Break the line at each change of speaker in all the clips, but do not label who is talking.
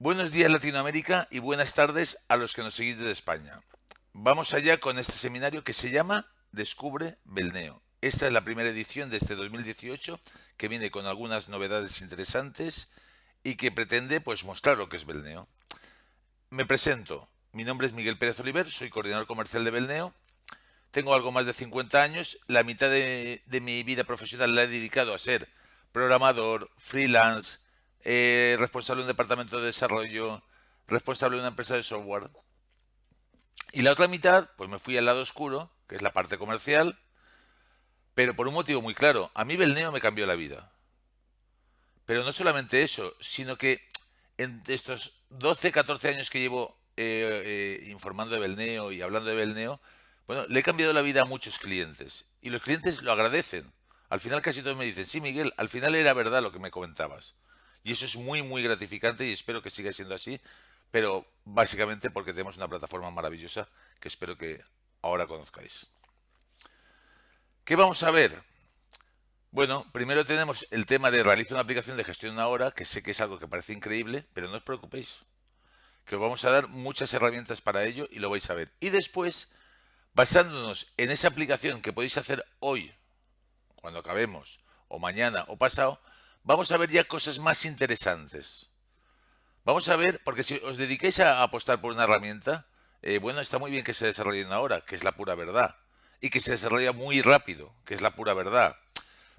Buenos días Latinoamérica y buenas tardes a los que nos seguís desde España. Vamos allá con este seminario que se llama Descubre Belneo. Esta es la primera edición de este 2018 que viene con algunas novedades interesantes y que pretende pues mostrar lo que es Belneo. Me presento. Mi nombre es Miguel Pérez Oliver, soy coordinador comercial de Belneo. Tengo algo más de 50 años. La mitad de mi vida profesional la he dedicado a ser programador, freelance, responsable de un departamento de desarrollo, responsable de una empresa de software. Y la otra mitad, pues me fui al lado oscuro, que es la parte comercial, pero por un motivo muy claro. A mí Belneo me cambió la vida. Pero no solamente eso, sino que en estos 12, 14 años que llevo informando de Belneo y hablando de Belneo, bueno, le he cambiado la vida a muchos clientes. Y los clientes lo agradecen. Al final casi todos me dicen, sí, Miguel, al final era verdad lo que me comentabas. Y eso es muy, muy gratificante y espero que siga siendo así. Pero básicamente porque tenemos una plataforma maravillosa que espero que ahora conozcáis. ¿Qué vamos a ver? Bueno, primero tenemos el tema de realizar una aplicación de gestión ahora, que sé que es algo que parece increíble, pero no os preocupéis, que os vamos a dar muchas herramientas para ello y lo vais a ver. Y después, basándonos en esa aplicación que podéis hacer hoy, cuando acabemos, o mañana o pasado, vamos a ver ya cosas más interesantes. Vamos a ver, porque si os dedicáis a apostar por una herramienta, bueno, está muy bien que se desarrolle en una hora, que es la pura verdad, y que se desarrolla muy rápido, que es la pura verdad.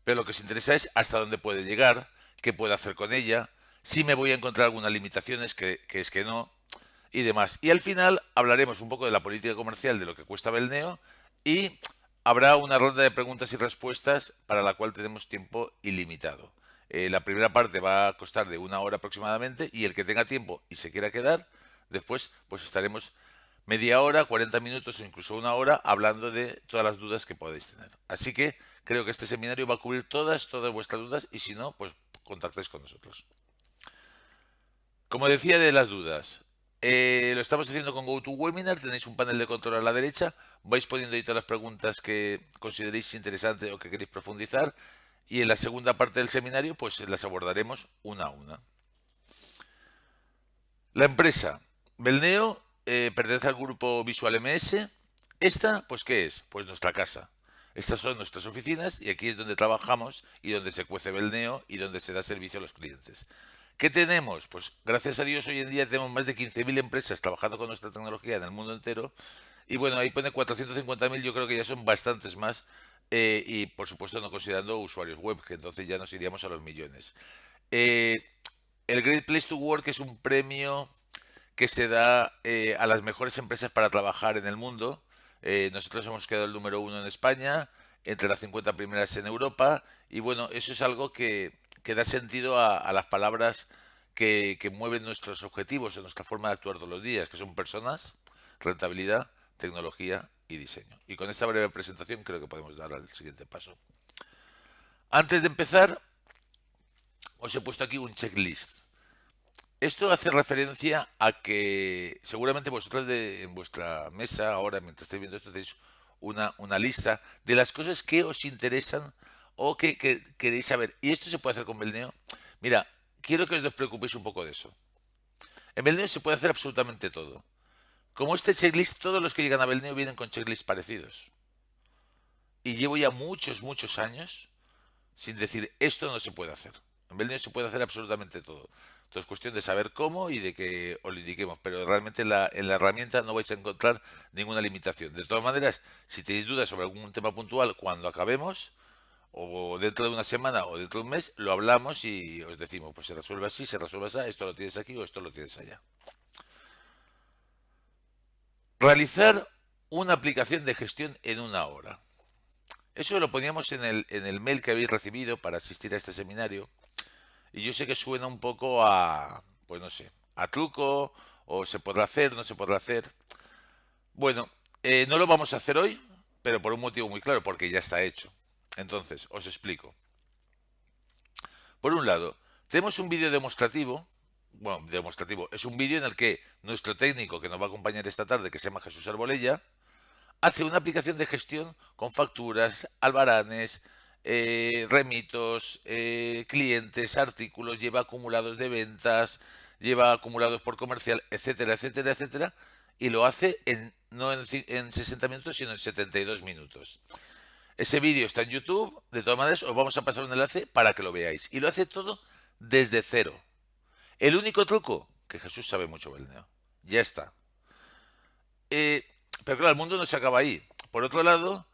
Pero lo que os interesa es hasta dónde puede llegar, qué puedo hacer con ella, si me voy a encontrar algunas limitaciones, que es que no, y demás. Y al final hablaremos un poco de la política comercial, de lo que cuesta Belneo, y habrá una ronda de preguntas y respuestas para la cual tenemos tiempo ilimitado. La primera parte va a costar de una hora aproximadamente y el que tenga tiempo y se quiera quedar, después pues estaremos media hora, 40 minutos o incluso una hora hablando de todas las dudas que podéis tener. Así que creo que este seminario va a cubrir todas vuestras dudas y si no, pues contactáis con nosotros. Como decía de las dudas, lo estamos haciendo con GoToWebinar, tenéis un panel de control a la derecha, vais poniendo ahí todas las preguntas que consideréis interesantes o que queréis profundizar y en la segunda parte del seminario pues las abordaremos una a una. La empresa Belneo pertenece al grupo Visual MS. Esta, pues ¿qué es? Pues nuestra casa. Estas son nuestras oficinas y aquí es donde trabajamos y donde se cuece Belneo y donde se da servicio a los clientes. ¿Qué tenemos? Pues gracias a Dios hoy en día tenemos más de 15.000 empresas trabajando con nuestra tecnología en el mundo entero. Y bueno, ahí pone 450.000, yo creo que ya son bastantes más. Y por supuesto no considerando usuarios web, que entonces ya nos iríamos a los millones. Eh, el Great Place to Work es un premio que se da a las mejores empresas para trabajar en el mundo. Nosotros hemos quedado el número uno en España, entre las 50 primeras en Europa, y bueno, eso es algo que da sentido a las palabras que mueven nuestros objetivos o nuestra forma de actuar todos los días, que son personas, rentabilidad, tecnología y diseño. Y con esta breve presentación creo que podemos dar al siguiente paso. Antes de empezar, os he puesto aquí un checklist. Esto hace referencia a que seguramente vosotros en vuestra mesa, ahora mientras estáis viendo esto, tenéis una lista de las cosas que os interesan o que queréis saber. Y esto se puede hacer con Belneo. Mira, quiero que os despreocupéis un poco de eso. En Belneo se puede hacer absolutamente todo. Como este checklist, todos los que llegan a Belneo vienen con checklists parecidos. Y llevo ya muchos, muchos años sin decir esto no se puede hacer. En Belneo se puede hacer absolutamente todo. Todo es cuestión de saber cómo y de que os lo indiquemos, pero realmente en la herramienta no vais a encontrar ninguna limitación. De todas maneras, si tenéis dudas sobre algún tema puntual, cuando acabemos, o dentro de una semana o dentro de un mes, lo hablamos y os decimos, pues se resuelve así, se resuelve así, esto lo tienes aquí o esto lo tienes allá. Realizar una aplicación de gestión en una hora. Eso lo poníamos en el mail que habéis recibido para asistir a este seminario. Y yo sé que suena un poco a, pues no sé, a truco, o se podrá hacer, no se podrá hacer. Bueno, no lo vamos a hacer hoy, pero por un motivo muy claro, porque ya está hecho. Entonces, os explico. Por un lado, tenemos un vídeo demostrativo. Bueno, demostrativo. Es un vídeo en el que nuestro técnico que nos va a acompañar esta tarde, que se llama Jesús Arbolella, hace una aplicación de gestión con facturas, albaranes, remitos, clientes, artículos, lleva acumulados de ventas, lleva acumulados por comercial, etcétera, etcétera, etcétera, y lo hace no en 60 minutos, sino en 72 minutos. Ese vídeo está en YouTube, de todas maneras os vamos a pasar un enlace para que lo veáis. Y lo hace todo desde cero. El único truco, que Jesús sabe mucho Belneo. Ya está. Pero claro, el mundo no se acaba ahí. Por otro lado,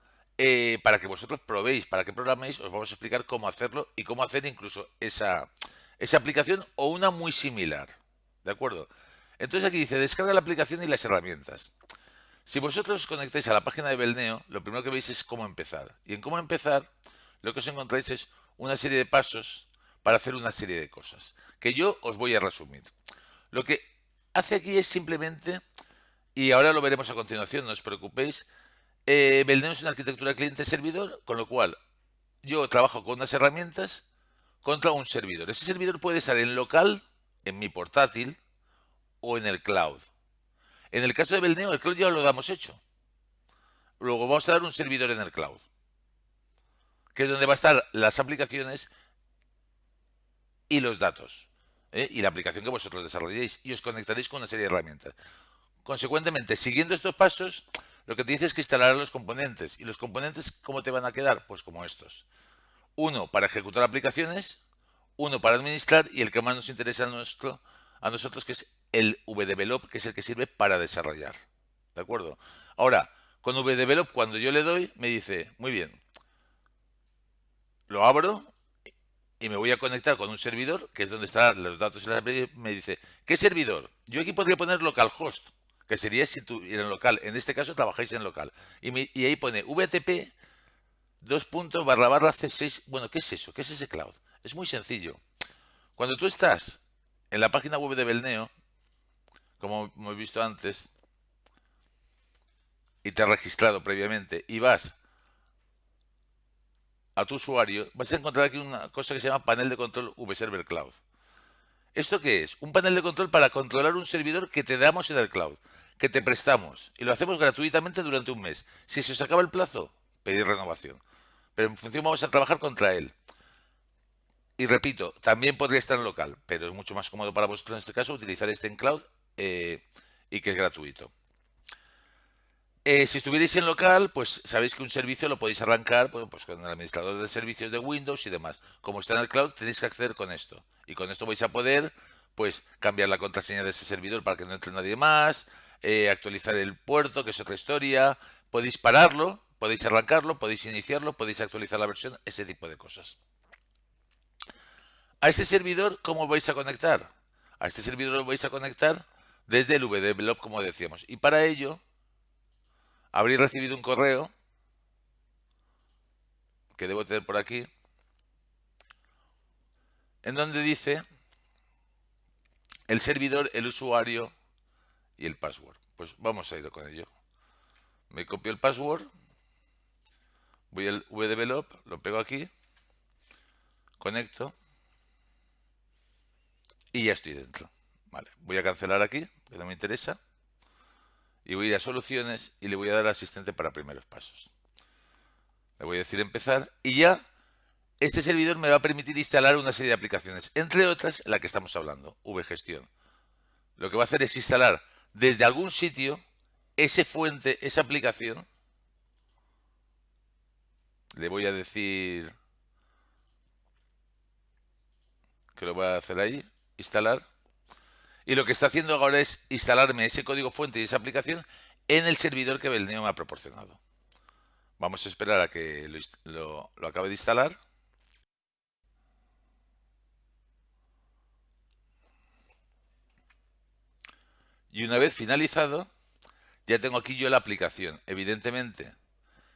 para que vosotros probéis, para que programéis, os vamos a explicar cómo hacerlo y cómo hacer incluso esa aplicación o una muy similar. ¿De acuerdo? Entonces aquí dice, descarga la aplicación y las herramientas. Si vosotros os conectáis a la página de Belneo, lo primero que veis es cómo empezar. Y en cómo empezar, lo que os encontráis es una serie de pasos para hacer una serie de cosas, que yo os voy a resumir. Lo que hace aquí es simplemente, y ahora lo veremos a continuación, no os preocupéis, Belneo es una arquitectura cliente-servidor, con lo cual yo trabajo con unas herramientas contra un servidor. Ese servidor puede estar en local, en mi portátil o en el cloud. En el caso de Belneo, el cloud ya lo damos hecho. Luego vamos a dar un servidor en el cloud, que es donde va a estar las aplicaciones y los datos, y la aplicación que vosotros desarrolléis, y os conectaréis con una serie de herramientas. Consecuentemente, siguiendo estos pasos, lo que te dice es que instalarás los componentes. ¿Y los componentes cómo te van a quedar? Pues como estos. Uno para ejecutar aplicaciones, uno para administrar y el que más nos interesa a nosotros, que es el vdevelop, que es el que sirve para desarrollar. ¿De acuerdo? Ahora, con vdevelop, cuando yo le doy, me dice, muy bien, lo abro y me voy a conectar con un servidor, que es donde están los datos y las API. Me dice, ¿qué servidor? Yo aquí podría poner localhost, que sería si tuviera en local. En este caso trabajáis en local. Y ahí pone VTP C6. Bueno, ¿qué es eso? ¿Qué es ese cloud? Es muy sencillo. Cuando tú estás en la página web de Belneo, como hemos visto antes, y te has registrado previamente y vas a tu usuario, vas a encontrar aquí una cosa que se llama panel de control vServer Cloud. ¿Esto qué es? Un panel de control para controlar un servidor que te damos en el cloud, que te prestamos, y lo hacemos gratuitamente durante un mes. Si se os acaba el plazo, pedir renovación. Pero en función vamos a trabajar contra él. Y repito, también podría estar en local, pero es mucho más cómodo para vosotros en este caso utilizar este en cloud, y que es gratuito. Si estuvierais en local, pues sabéis que un servicio lo podéis arrancar pues con el administrador de servicios de Windows y demás. Como está en el cloud, tenéis que acceder con esto. Y con esto vais a poder pues cambiar la contraseña de ese servidor para que no entre nadie más, actualizar el puerto, que es otra historia. Podéis pararlo, podéis arrancarlo, podéis iniciarlo, podéis actualizar la versión, ese tipo de cosas. A este servidor, ¿cómo vais a conectar? A este servidor lo vais a conectar desde el vdevelop, como decíamos. Y para ello habréis recibido un correo que debo tener por aquí, en donde dice el servidor, el usuario y el password. Pues vamos a ir con ello. Me copio el password, voy al vdevelop, lo pego aquí, conecto y ya estoy dentro. Vale, voy a cancelar aquí, que no me interesa, y voy a ir a soluciones y le voy a dar asistente para primeros pasos. Le voy a decir empezar y ya este servidor me va a permitir instalar una serie de aplicaciones, entre otras la que estamos hablando, vgestión. Lo que va a hacer es instalar desde algún sitio esa aplicación. Le voy a decir que lo voy a hacer ahí, instalar. Y lo que está haciendo ahora es instalarme ese código fuente y esa aplicación en el servidor que Belneo me ha proporcionado. Vamos a esperar a que lo acabe de instalar. Y una vez finalizado, ya tengo aquí yo la aplicación. Evidentemente,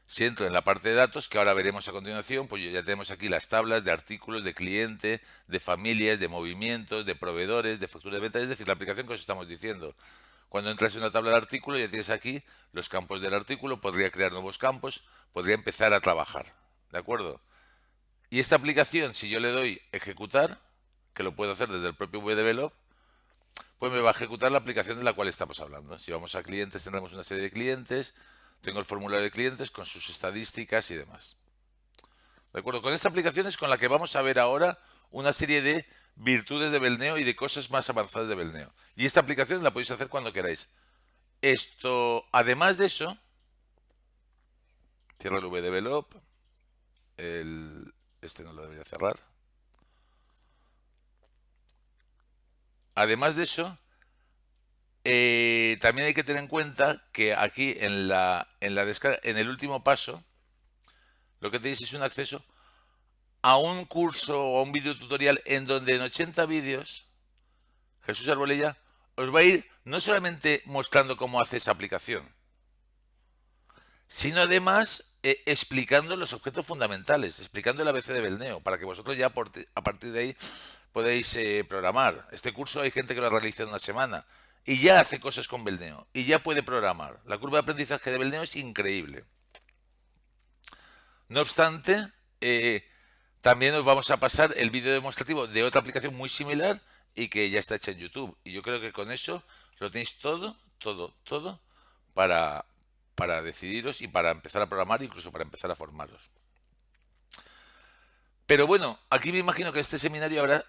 si entro en la parte de datos, que ahora veremos a continuación, pues ya tenemos aquí las tablas de artículos, de cliente, de familias, de movimientos, de proveedores, de factura de venta, es decir, la aplicación que os estamos diciendo. Cuando entras en una tabla de artículos, ya tienes aquí los campos del artículo, podría crear nuevos campos, podría empezar a trabajar. ¿De acuerdo? Y esta aplicación, si yo le doy ejecutar, que lo puedo hacer desde el propio vdevelop, pues me va a ejecutar la aplicación de la cual estamos hablando. Si vamos a clientes, tendremos una serie de clientes. Tengo el formulario de clientes con sus estadísticas y demás. ¿De acuerdo? Con esta aplicación es con la que vamos a ver ahora una serie de virtudes de Belneo y de cosas más avanzadas de Belneo. Y esta aplicación la podéis hacer cuando queráis. Esto, además de eso, cierra el vdevelop, este no lo debería cerrar. Además de eso, también hay que tener en cuenta que aquí en la descarga, en el último paso, lo que tenéis es un acceso a un curso o a un video tutorial en donde en 80 vídeos Jesús Arbolella os va a ir no solamente mostrando cómo hace esa aplicación, sino además explicando los objetos fundamentales, explicando el ABC de Belneo, para que vosotros ya a partir de ahí podéis programar. Este curso hay gente que lo realiza en una semana y ya hace cosas con Belneo y ya puede programar. La curva de aprendizaje de Belneo es increíble. No obstante, también os vamos a pasar el vídeo demostrativo de otra aplicación muy similar y que ya está hecha en YouTube. Y yo creo que con eso lo tenéis todo para decidiros y para empezar a programar, incluso para empezar a formaros. Pero bueno, aquí me imagino que en este seminario habrá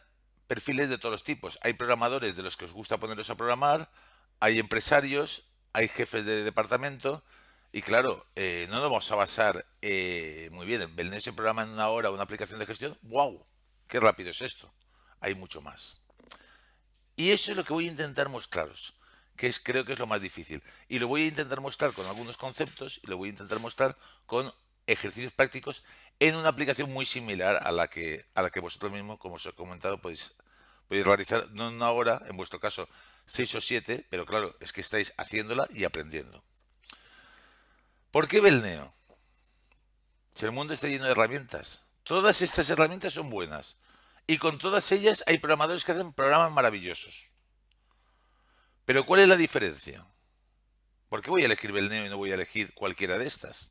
perfiles de todos los tipos. Hay programadores de los que os gusta ponerlos a programar, hay empresarios, hay jefes de departamento. Y claro, no nos vamos a basar muy bien. En Belneo se programa en una hora una aplicación de gestión. ¡Wow! ¡Qué rápido es esto! Hay mucho más. Y eso es lo que voy a intentar mostraros, que creo que es lo más difícil. Y lo voy a intentar mostrar con algunos conceptos y lo voy a intentar mostrar con ejercicios prácticos en una aplicación muy similar a la que vosotros mismos, como os he comentado, podéis realizar, no en una hora, en vuestro caso 6 o 7, pero claro, es que estáis haciéndola y aprendiendo. ¿Por qué Belneo? Si el mundo está lleno de herramientas, todas estas herramientas son buenas. Y con todas ellas hay programadores que hacen programas maravillosos. Pero ¿cuál es la diferencia? ¿Por qué voy a elegir Belneo y no voy a elegir cualquiera de estas?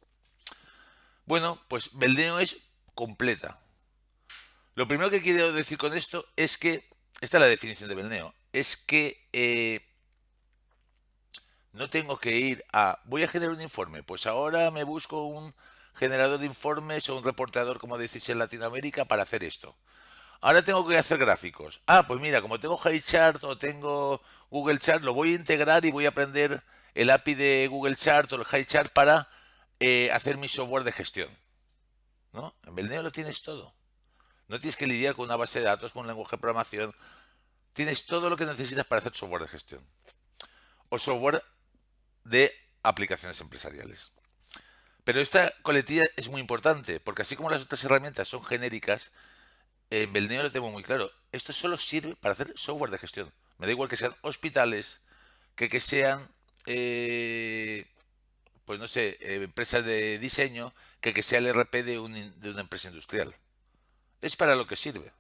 Bueno, pues Belneo es completa. Lo primero que quiero decir con esto es que, esta es la definición de Belneo, es que no tengo que ir voy a generar un informe, pues ahora me busco un generador de informes o un reportador, como decís en Latinoamérica, para hacer esto. Ahora tengo que hacer gráficos. Pues mira, como tengo HighChart o tengo Google Chart, lo voy a integrar y voy a aprender el API de Google Chart o el HighChart para hacer mi software de gestión. ¿No? En Belneo lo tienes todo. No tienes que lidiar con una base de datos, con un lenguaje de programación. Tienes todo lo que necesitas para hacer software de gestión. O software de aplicaciones empresariales. Pero esta coletilla es muy importante, porque así como las otras herramientas son genéricas, en Belneo lo tengo muy claro. Esto solo sirve para hacer software de gestión. Me da igual que sean hospitales, que sean, pues no sé, empresas de diseño, que sea el RP de una empresa industrial. Es para lo que sirve.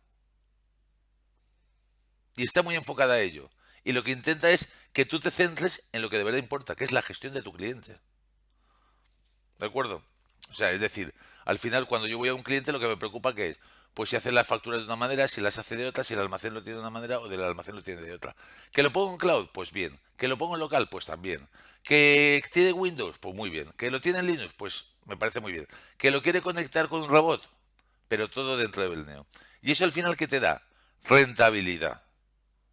Y está muy enfocada a ello. Y lo que intenta es que tú te centres en lo que de verdad importa, que es la gestión de tu cliente. ¿De acuerdo? O sea, es decir, al final cuando yo voy a un cliente lo que me preocupa que es, pues si hace las facturas de una manera, si las hace de otra, si el almacén lo tiene de una manera o del almacén lo tiene de otra. ¿Que lo pongo en cloud? Pues bien. ¿Que lo pongo en local? Pues también. ¿Que tiene Windows? Pues muy bien. ¿Que lo tiene en Linux? Pues me parece muy bien. ¿Que lo quiere conectar con un robot? Pero todo dentro de Belneo. Y eso al final, ¿qué te da? Rentabilidad.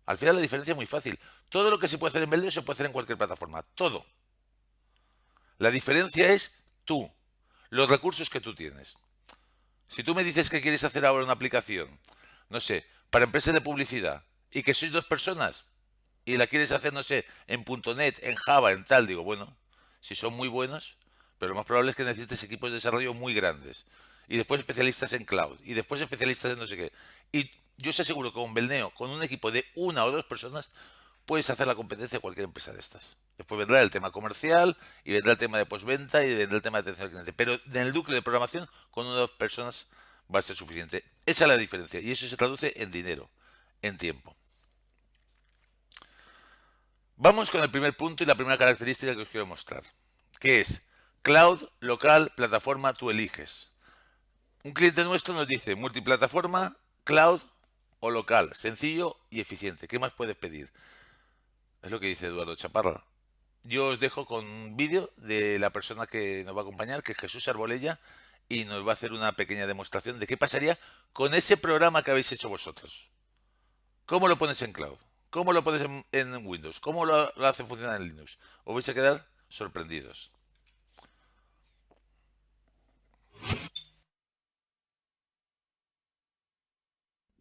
Al final la diferencia es muy fácil. Todo lo que se puede hacer en Belneo se puede hacer en cualquier plataforma. Todo. La diferencia es tú, los recursos que tú tienes. Si tú me dices que quieres hacer ahora una aplicación, no sé, para empresas de publicidad y que sois 2 personas y la quieres hacer, no sé, en .NET, en Java, en tal, digo, bueno, si son muy buenos, pero lo más probable es que necesites equipos de desarrollo muy grandes y después especialistas en cloud y después especialistas en no sé qué. Y yo os aseguro que con Belneo, con un equipo de 1 o 2 personas, puedes hacer la competencia a cualquier empresa de estas. Después vendrá el tema comercial y vendrá el tema de postventa y vendrá el tema de atención al cliente. Pero en el núcleo de programación, con 1 o 2 personas va a ser suficiente. Esa es la diferencia y eso se traduce en dinero, en tiempo. Vamos con el primer punto y la primera característica que os quiero mostrar, que es cloud, local, plataforma, tú eliges. Un cliente nuestro nos dice multiplataforma, cloud o local, sencillo y eficiente. ¿Qué más puedes pedir? Es lo que dice Eduardo Chaparra. Yo os dejo con un vídeo de la persona que nos va a acompañar, que es Jesús Arbolella, y nos va a hacer una pequeña demostración de qué pasaría con ese programa que habéis hecho vosotros. ¿Cómo lo pones en cloud? ¿Cómo lo pones en Windows? ¿Cómo lo hace funcionar en Linux? Os vais a quedar sorprendidos.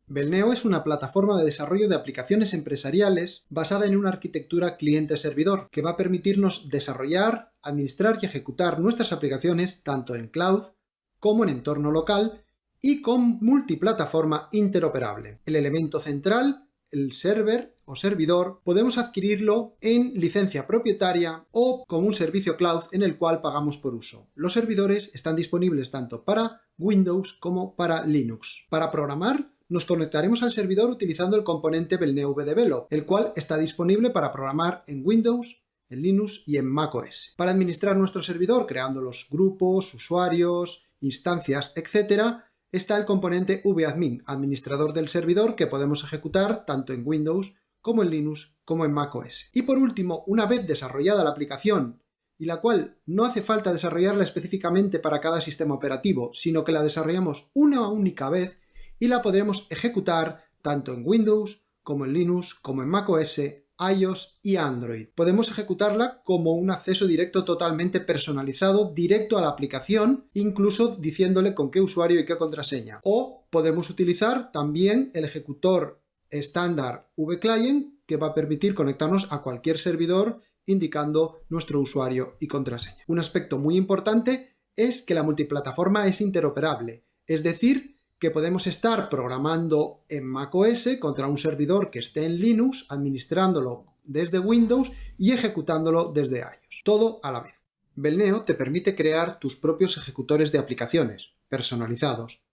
Belneo es una plataforma de desarrollo de aplicaciones empresariales basada en una arquitectura cliente-servidor que va a permitirnos desarrollar, administrar y ejecutar nuestras aplicaciones tanto en cloud como en entorno local y con multiplataforma interoperable. El elemento central, el server o servidor, podemos adquirirlo en licencia propietaria o como un servicio cloud en el cual pagamos por uso. Los servidores están disponibles tanto para Windows como para Linux. Para programar, nos conectaremos al servidor utilizando el componente Belneo VDevelop, el cual está disponible para programar en Windows, en Linux y en macOS. Para administrar nuestro servidor, creando los grupos, usuarios, instancias, etc., está el componente vadmin, administrador del servidor, que podemos ejecutar tanto en Windows como en Linux como en macOS. Y por último, una vez desarrollada la aplicación, y la cual no hace falta desarrollarla específicamente para cada sistema operativo, sino que la desarrollamos una única vez, y la podremos ejecutar tanto en Windows, como en Linux, como en macOS, iOS y Android. Podemos ejecutarla como un acceso directo totalmente personalizado, directo a la aplicación, incluso diciéndole con qué usuario y qué contraseña. O podemos utilizar también el ejecutor estándar vClient, que va a permitir conectarnos a cualquier servidor indicando nuestro usuario y contraseña. Un aspecto muy importante es que la multiplataforma es interoperable, es decir, que podemos estar programando en macOS contra un servidor que esté en Linux, administrándolo desde Windows y ejecutándolo desde iOS. Todo a la vez. Belneo te permite crear tus propios ejecutores de aplicaciones, personalizados.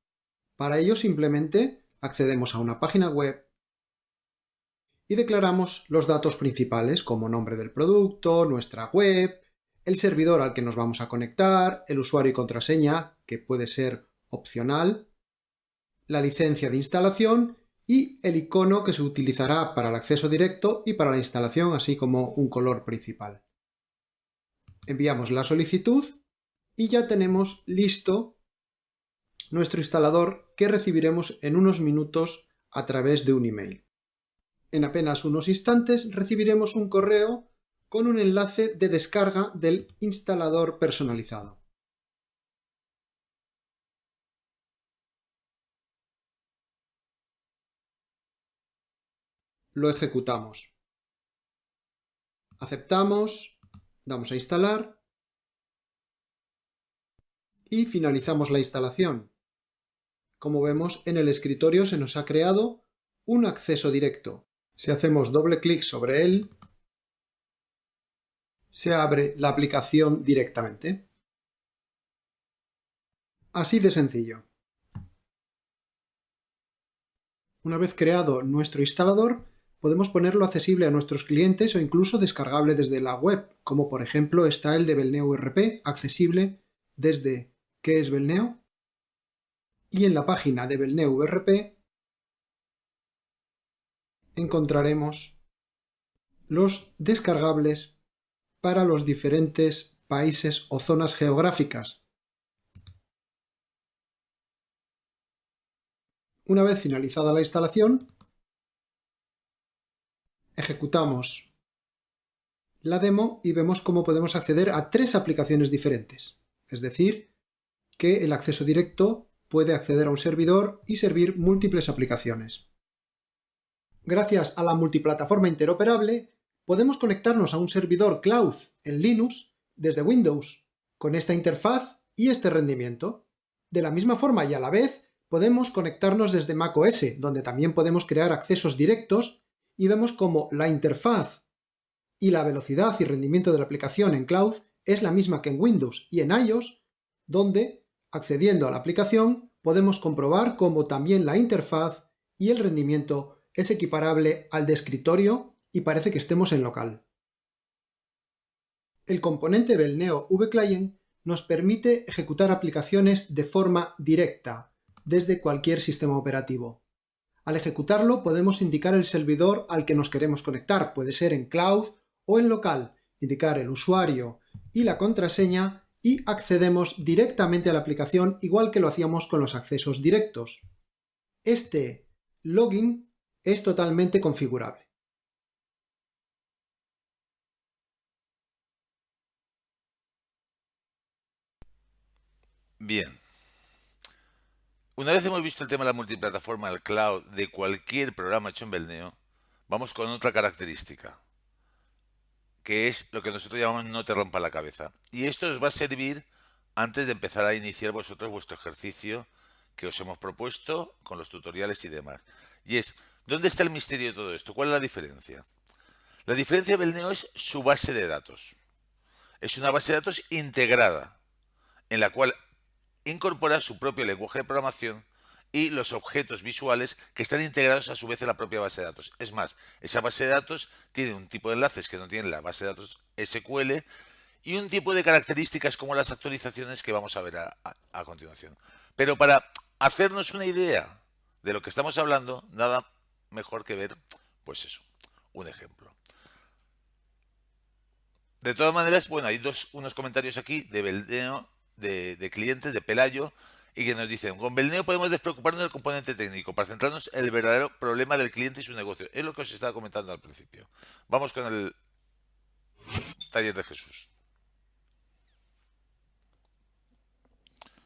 Para ello simplemente accedemos a una página web y declaramos los datos principales como nombre del producto, nuestra web, el servidor al que nos vamos a conectar, el usuario y contraseña, que puede ser opcional, la licencia de instalación y el icono que se utilizará para el acceso directo y para la instalación, así como un color principal. Enviamos la solicitud y ya tenemos listo nuestro instalador, que recibiremos en unos minutos a través de un email. En apenas unos instantes recibiremos un correo con un enlace de descarga del instalador personalizado. Lo ejecutamos. Aceptamos, damos a instalar y finalizamos la instalación. Como vemos, en el escritorio se nos ha creado un acceso directo. Si hacemos doble clic sobre él, se abre la aplicación directamente. Así de sencillo. Una vez creado nuestro instalador, podemos ponerlo accesible a nuestros clientes o incluso descargable desde la web, como por ejemplo está el de Belneo RP, accesible desde ¿Qué es Belneo? Y en la página de Belneo RP encontraremos los descargables para los diferentes países o zonas geográficas. Una vez finalizada la instalación, ejecutamos la demo y vemos cómo podemos acceder a 3 aplicaciones diferentes. Es decir, que el acceso directo puede acceder a un servidor y servir múltiples aplicaciones. Gracias a la multiplataforma interoperable, podemos conectarnos a un servidor cloud en Linux desde Windows, con esta interfaz y este rendimiento. De la misma forma y a la vez, podemos conectarnos desde macOS, donde también podemos crear accesos directos, y vemos cómo la interfaz y la velocidad y rendimiento de la aplicación en cloud es la misma que en Windows y en iOS, donde, accediendo a la aplicación, podemos comprobar cómo también la interfaz y el rendimiento es equiparable al de escritorio y parece que estemos en local. El componente Belneo vClient nos permite ejecutar aplicaciones de forma directa, desde cualquier sistema operativo. Al ejecutarlo podemos indicar el servidor al que nos queremos conectar, puede ser en cloud o en local, indicar el usuario y la contraseña y accedemos directamente a la aplicación igual que lo hacíamos con los accesos directos. Este login es totalmente configurable.
Bien. Una vez hemos visto el tema de la multiplataforma, el cloud, de cualquier programa hecho en Belneo, vamos con otra característica, que es lo que nosotros llamamos no te rompa la cabeza. Y esto os va a servir antes de empezar a iniciar vosotros vuestro ejercicio que os hemos propuesto con los tutoriales y demás. Y es, ¿dónde está el misterio de todo esto? ¿Cuál es la diferencia? La diferencia de Belneo es su base de datos. Es una base de datos integrada, en la cual incorpora su propio lenguaje de programación y los objetos visuales que están integrados a su vez en la propia base de datos. Es más, esa base de datos tiene un tipo de enlaces que no tiene la base de datos SQL y un tipo de características como las actualizaciones que vamos a ver a continuación. Pero para hacernos una idea de lo que estamos hablando, nada mejor que ver, pues eso, un ejemplo. De todas maneras, bueno, hay unos comentarios aquí de Belneo, de clientes, de Pelayo, y que nos dicen, con Belneo podemos despreocuparnos del componente técnico para centrarnos en el verdadero problema del cliente y su negocio. Es lo que os estaba comentando al principio. Vamos con el taller de Jesús.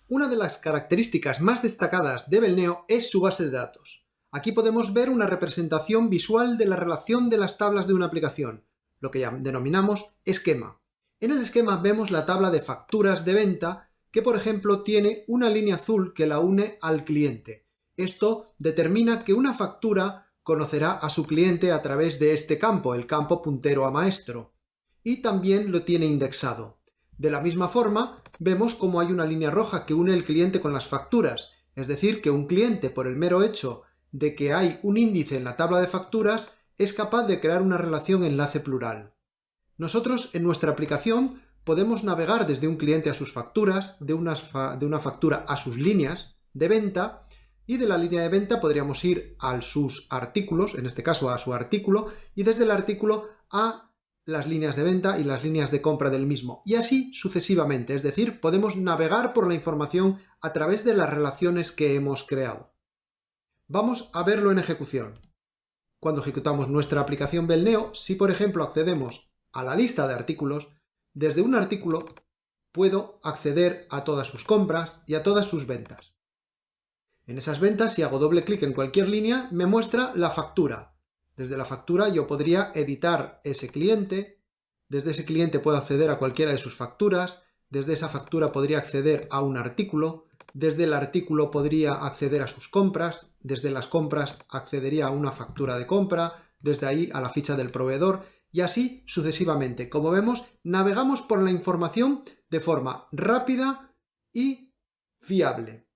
Una de las características más destacadas de Belneo es su base de datos. Aquí podemos ver una representación visual de la relación de las tablas de una aplicación, lo que denominamos esquema. En el esquema vemos la tabla de facturas de venta que, por ejemplo, tiene una línea azul que la une al cliente. Esto determina que una factura conocerá a su cliente a través de este campo, el campo puntero a maestro, y también lo tiene indexado. De la misma forma, vemos cómo hay una línea roja que une el cliente con las facturas, es decir, que un cliente, por el mero hecho de que hay un índice en la tabla de facturas, es capaz de crear una relación enlace plural. Nosotros en nuestra aplicación podemos navegar desde un cliente a sus facturas, de una factura a sus líneas de venta, y de la línea de venta podríamos ir a sus artículos, en este caso a su artículo, y desde el artículo a las líneas de venta y las líneas de compra del mismo, y así sucesivamente, es decir, podemos navegar por la información a través de las relaciones que hemos creado. Vamos a verlo en ejecución. Cuando ejecutamos nuestra aplicación Belneo, si por ejemplo accedemos a la lista de artículos, desde un artículo puedo acceder a todas sus compras y a todas sus ventas. En esas ventas, si hago doble clic en cualquier línea, me muestra la factura. Desde la factura yo podría editar ese cliente, desde ese cliente puedo acceder a cualquiera de sus facturas, desde esa factura podría acceder a un artículo, desde el artículo podría acceder a sus compras, desde las compras accedería a una factura de compra, desde ahí a la ficha del proveedor y así sucesivamente. Como vemos, navegamos por la información de forma rápida y fiable.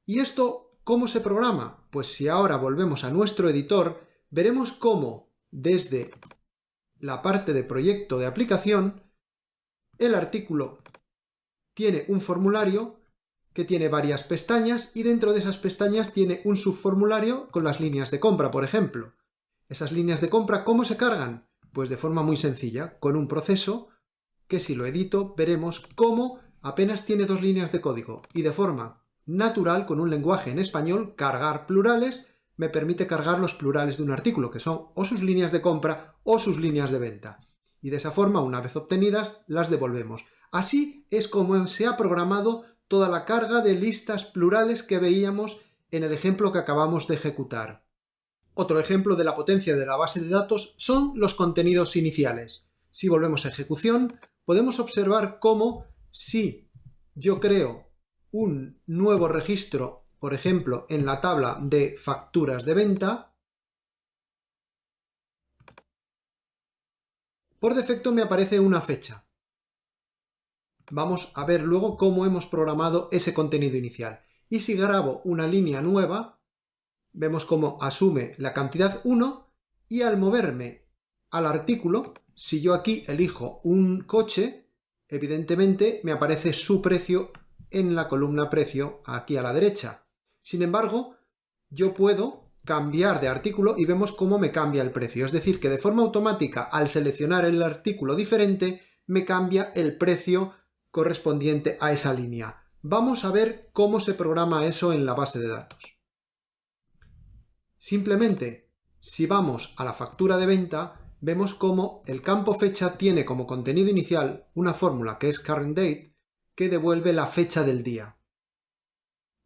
¿Y esto cómo se programa? Pues si ahora volvemos a nuestro editor, veremos cómo desde la parte de proyecto de aplicación, el artículo tiene un formulario que tiene varias pestañas y dentro de esas pestañas tiene un subformulario con las líneas de compra, por ejemplo. Esas líneas de compra, ¿cómo se cargan? Pues de forma muy sencilla, con un proceso que si lo edito veremos cómo apenas tiene 2 líneas de código y de forma natural, con un lenguaje en español, cargar plurales, me permite cargar los plurales de un artículo, que son o sus líneas de compra o sus líneas de venta. Y de esa forma, una vez obtenidas, las devolvemos. Así es como se ha programado toda la carga de listas plurales que veíamos en el ejemplo que acabamos de ejecutar. Otro ejemplo de la potencia de la base de datos son los contenidos iniciales. Si volvemos a ejecución, podemos observar cómo si yo creo un nuevo registro, por ejemplo, en la tabla de facturas de venta, por defecto me aparece una fecha. Vamos a ver luego cómo hemos programado ese contenido inicial. Y si grabo una línea nueva, vemos cómo asume la cantidad 1 y al moverme al artículo, si yo aquí elijo un coche, evidentemente me aparece su precio en la columna precio aquí a la derecha. Sin embargo, yo puedo cambiar de artículo y vemos cómo me cambia el precio. Es decir, que de forma automática, al seleccionar el artículo diferente, me cambia el precio correspondiente a esa línea. Vamos a ver cómo se programa eso en la base de datos. Simplemente, Si vamos a la factura de venta, vemos cómo el campo fecha tiene como contenido inicial una fórmula que es current date, que devuelve la fecha del día.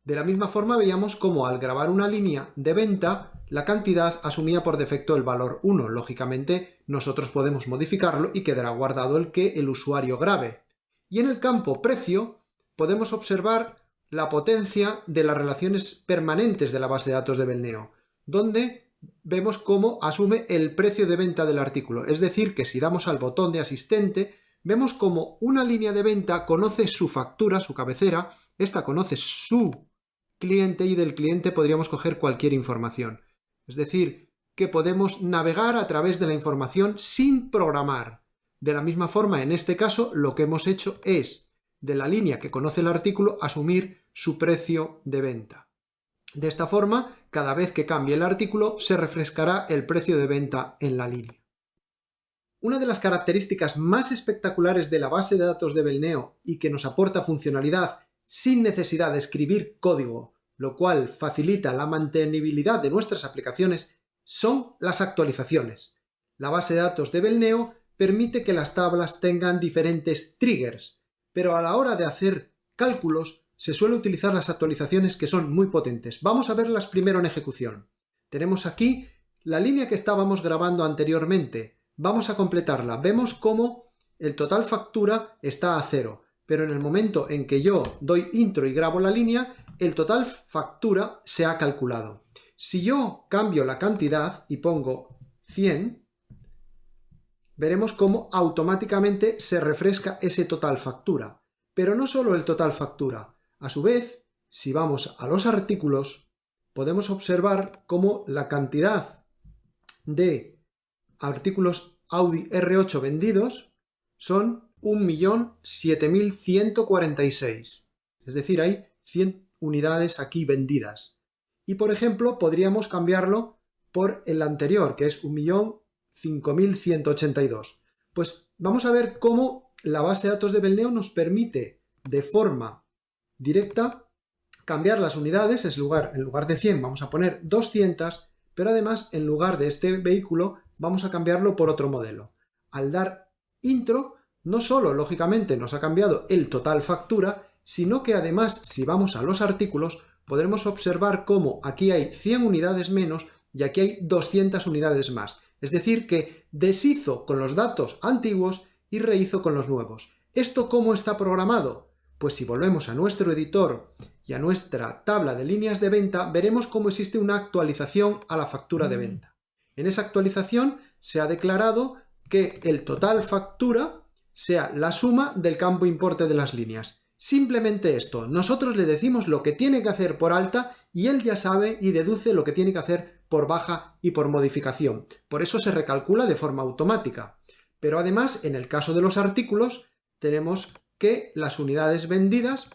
De la misma forma veíamos cómo al grabar una línea de venta, la cantidad asumía por defecto el valor 1. Lógicamente, nosotros podemos modificarlo y quedará guardado el que el usuario grabe. Y en el campo precio podemos observar la potencia de las relaciones permanentes de la base de datos de Belneo, donde vemos cómo asume el precio de venta del artículo. Es decir, que si damos al botón de asistente, vemos cómo una línea de venta conoce su factura, su cabecera, esta conoce su cliente y del cliente podríamos coger cualquier información. Es decir, que podemos navegar a través de la información sin programar. De la misma forma, en este caso, lo que hemos hecho es, de la línea que conoce el artículo, asumir su precio de venta. De esta forma, cada vez que cambie el artículo, se refrescará el precio de venta en la línea. Una de las características más espectaculares de la base de datos de Belneo y que nos aporta funcionalidad sin necesidad de escribir código, lo cual facilita la mantenibilidad de nuestras aplicaciones, son las actualizaciones. La base de datos de Belneo permite que las tablas tengan diferentes triggers, pero a la hora de hacer cálculos se suele utilizar las actualizaciones que son muy potentes. Vamos a verlas primero en ejecución. Tenemos aquí la línea que estábamos grabando anteriormente. Vamos a completarla. Vemos cómo el total factura está a 0. Pero en el momento en que yo doy intro y grabo la línea, el total factura se ha calculado. Si yo cambio la cantidad y pongo 100, veremos cómo automáticamente se refresca ese total factura. Pero no solo el total factura. A su vez, si vamos a los artículos, podemos observar cómo la cantidad de artículos Audi R8 vendidos son 1.007.146. Es decir, hay 100 unidades aquí vendidas. Y por ejemplo, podríamos cambiarlo por el anterior, que es 1.005.182. Pues vamos a ver cómo la base de datos de Belneo nos permite de forma directa cambiar las unidades. En lugar de 100 vamos a poner 200, pero además en lugar de este vehículo vamos a cambiarlo por otro modelo. Al dar intro, no solo, lógicamente, nos ha cambiado el total factura, sino que además, si vamos a los artículos, podremos observar cómo aquí hay 100 unidades menos y aquí hay 200 unidades más. Es decir, que deshizo con los datos antiguos y rehizo con los nuevos. ¿Esto cómo está programado? Pues si volvemos a nuestro editor y a nuestra tabla de líneas de venta, veremos cómo existe una actualización a la factura de venta. En esa actualización se ha declarado que el total factura sea la suma del campo importe de las líneas. Simplemente esto, nosotros le decimos lo que tiene que hacer por alta y él ya sabe y deduce lo que tiene que hacer por baja y por modificación. Por eso se recalcula de forma automática. Pero además, en el caso de los artículos, tenemos que las unidades vendidas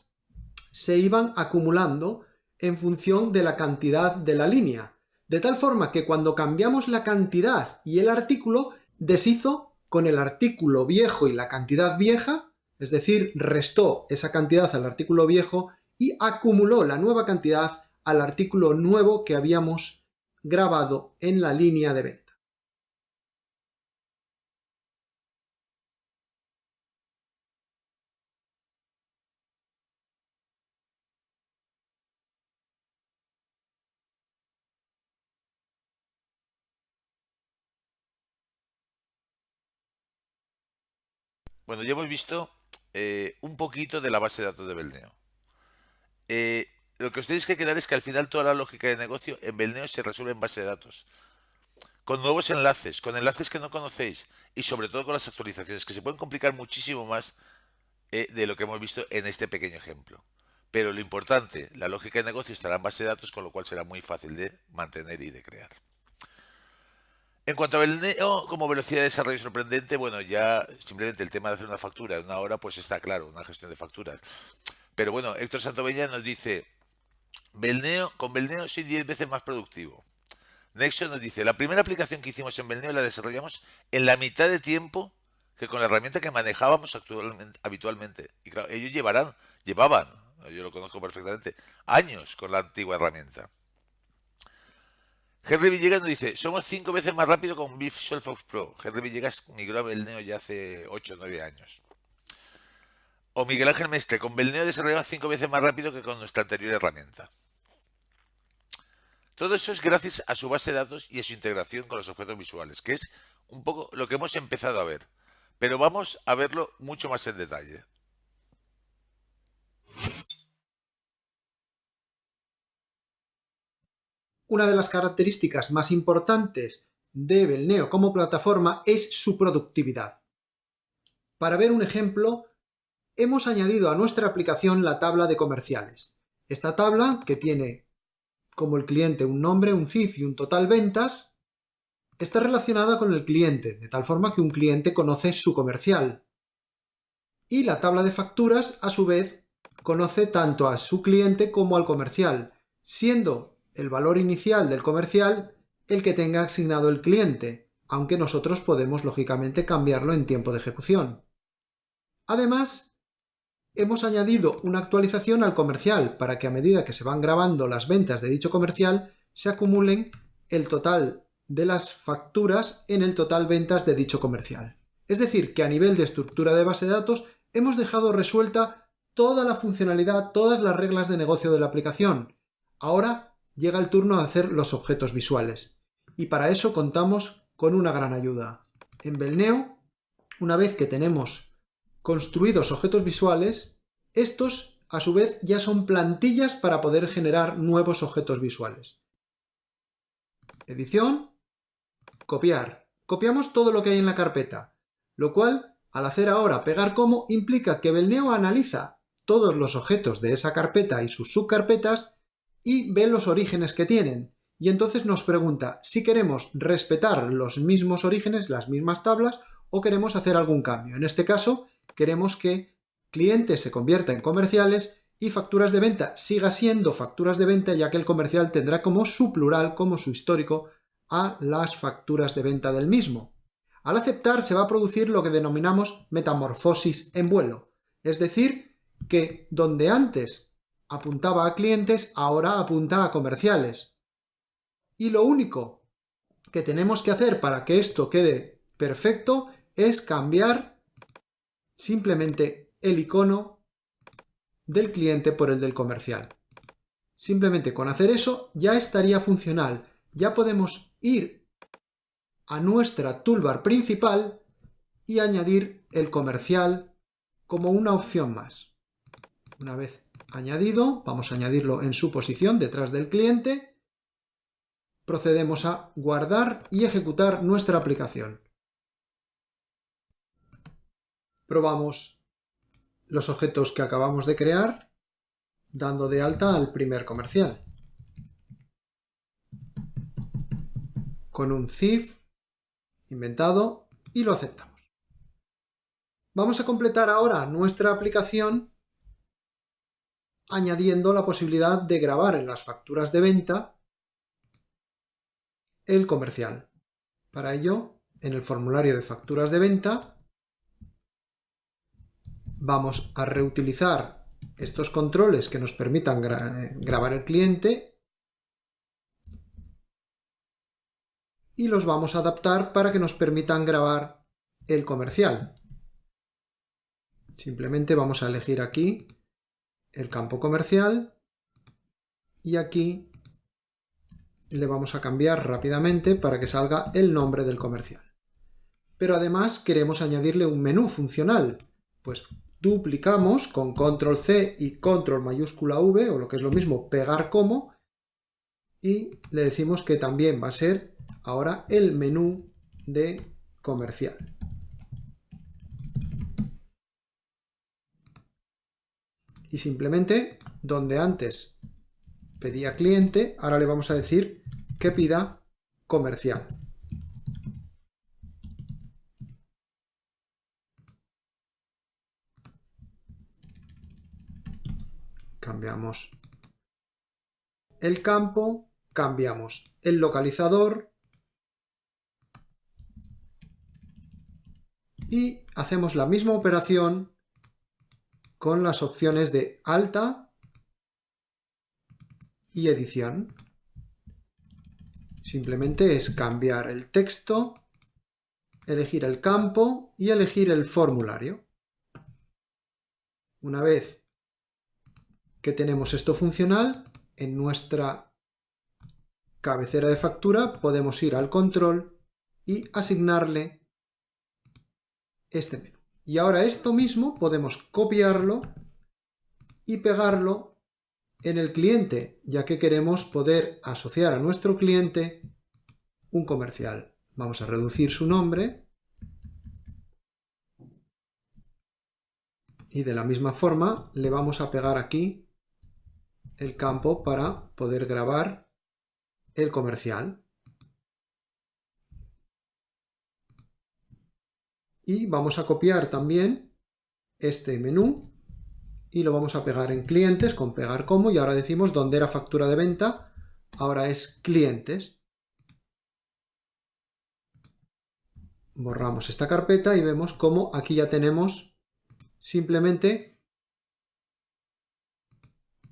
se iban acumulando en función de la cantidad de la línea. De tal forma que cuando cambiamos la cantidad y el artículo, deshizo con el artículo viejo y la cantidad vieja, es decir, restó esa cantidad al artículo viejo y acumuló la nueva cantidad al artículo nuevo que habíamos grabado en la línea de venta.
Bueno, ya hemos visto un poquito de la base de datos de Belneo. Lo que os tenéis que quedar es que al final toda la lógica de negocio en Belneo se resuelve en base de datos. Con nuevos enlaces, con enlaces que no conocéis y sobre todo con las actualizaciones que se pueden complicar muchísimo más de lo que hemos visto en este pequeño ejemplo. Pero lo importante, la lógica de negocio estará en base de datos, con lo cual será muy fácil de mantener y de crear. En cuanto a Belneo como velocidad de desarrollo sorprendente, bueno, ya simplemente el tema de hacer una factura en una hora, pues está claro, una gestión de facturas. Pero bueno, Héctor Santoveña nos dice, con Belneo soy 10 veces más productivo. Nexo nos dice, la primera aplicación que hicimos en Belneo la desarrollamos en la mitad de tiempo que con la herramienta que manejábamos habitualmente. Y claro, ellos llevaban, yo lo conozco perfectamente, años con la antigua herramienta. Henry Villegas nos dice, somos 5 veces más rápido con Visualfox Pro. Henry Villegas migró a Belneo ya hace 8 o 9 años. O Miguel Ángel Mestre, con Belneo desarrollamos 5 veces más rápido que con nuestra anterior herramienta. Todo eso es gracias a su base de datos y a su integración con los objetos visuales, que es un poco lo que hemos empezado a ver. Pero vamos a verlo mucho más en detalle.
Una de las características más importantes de Belneo como plataforma es su productividad. Para ver un ejemplo, hemos añadido a nuestra aplicación la tabla de comerciales. Esta tabla, que tiene como el cliente un nombre, un CIF y un total ventas, está relacionada con el cliente, de tal forma que un cliente conoce su comercial. Y la tabla de facturas, a su vez, conoce tanto a su cliente como al comercial, siendo el valor inicial del comercial el que tenga asignado el cliente, aunque nosotros podemos lógicamente cambiarlo en tiempo de ejecución. Además, hemos añadido una actualización al comercial para que a medida que se van grabando las ventas de dicho comercial se acumulen el total de las facturas en el total ventas de dicho comercial. Es decir, que a nivel de estructura de base de datos hemos dejado resuelta toda la funcionalidad, todas las reglas de negocio de la aplicación. Ahora llega el turno de hacer los objetos visuales. Y para eso contamos con una gran ayuda. En Belneo, una vez que tenemos construidos objetos visuales, estos a su vez ya son plantillas para poder generar nuevos objetos visuales. Edición, copiar. Copiamos todo lo que hay en la carpeta, lo cual, al hacer ahora pegar como, implica que Belneo analiza todos los objetos de esa carpeta y sus subcarpetas y ve los orígenes que tienen. Y entonces nos pregunta si queremos respetar los mismos orígenes, las mismas tablas, o queremos hacer algún cambio. En este caso, queremos que clientes se convierta en comerciales y facturas de venta siga siendo facturas de venta, ya que el comercial tendrá como su plural, como su histórico, a las facturas de venta del mismo. Al aceptar se va a producir lo que denominamos metamorfosis en vuelo, es decir, que donde antes apuntaba a clientes, ahora apunta a comerciales. Y lo único que tenemos que hacer para que esto quede perfecto es cambiar simplemente el icono del cliente por el del comercial. Simplemente con hacer eso ya estaría funcional. Ya podemos ir a nuestra toolbar principal y añadir el comercial como una opción más. Una vez añadido, vamos a añadirlo en su posición detrás del cliente. Procedemos a guardar y ejecutar nuestra aplicación. Probamos los objetos que acabamos de crear, dando de alta al primer comercial. Con un CIF inventado y lo aceptamos. Vamos a completar ahora nuestra aplicación añadiendo la posibilidad de grabar en las facturas de venta el comercial. Para ello, en el formulario de facturas de venta, vamos a reutilizar estos controles que nos permitan grabar el cliente y los vamos a adaptar para que nos permitan grabar el comercial. Simplemente vamos a elegir aquí el campo comercial y aquí le vamos a cambiar rápidamente para que salga el nombre del comercial. Pero además queremos añadirle un menú funcional. Pues duplicamos con control C y control mayúscula V, o lo que es lo mismo, pegar como, y le decimos que también va a ser ahora el menú de comercial. Y simplemente, donde antes pedía cliente, ahora le vamos a decir que pida comercial. Cambiamos el campo, cambiamos el localizador y hacemos la misma operación con las opciones de alta y edición. Simplemente es cambiar el texto, elegir el campo y elegir el formulario. Una vez que tenemos esto funcional, en nuestra cabecera de factura podemos ir al control y asignarle este menú. Y ahora esto mismo podemos copiarlo y pegarlo en el cliente, ya que queremos poder asociar a nuestro cliente un comercial. Vamos a reducir su nombre y de la misma forma le vamos a pegar aquí el campo para poder grabar el comercial. Y vamos a copiar también este menú y lo vamos a pegar en clientes con pegar como, y ahora decimos dónde era factura de venta, ahora es clientes. Borramos esta carpeta y vemos cómo aquí ya tenemos simplemente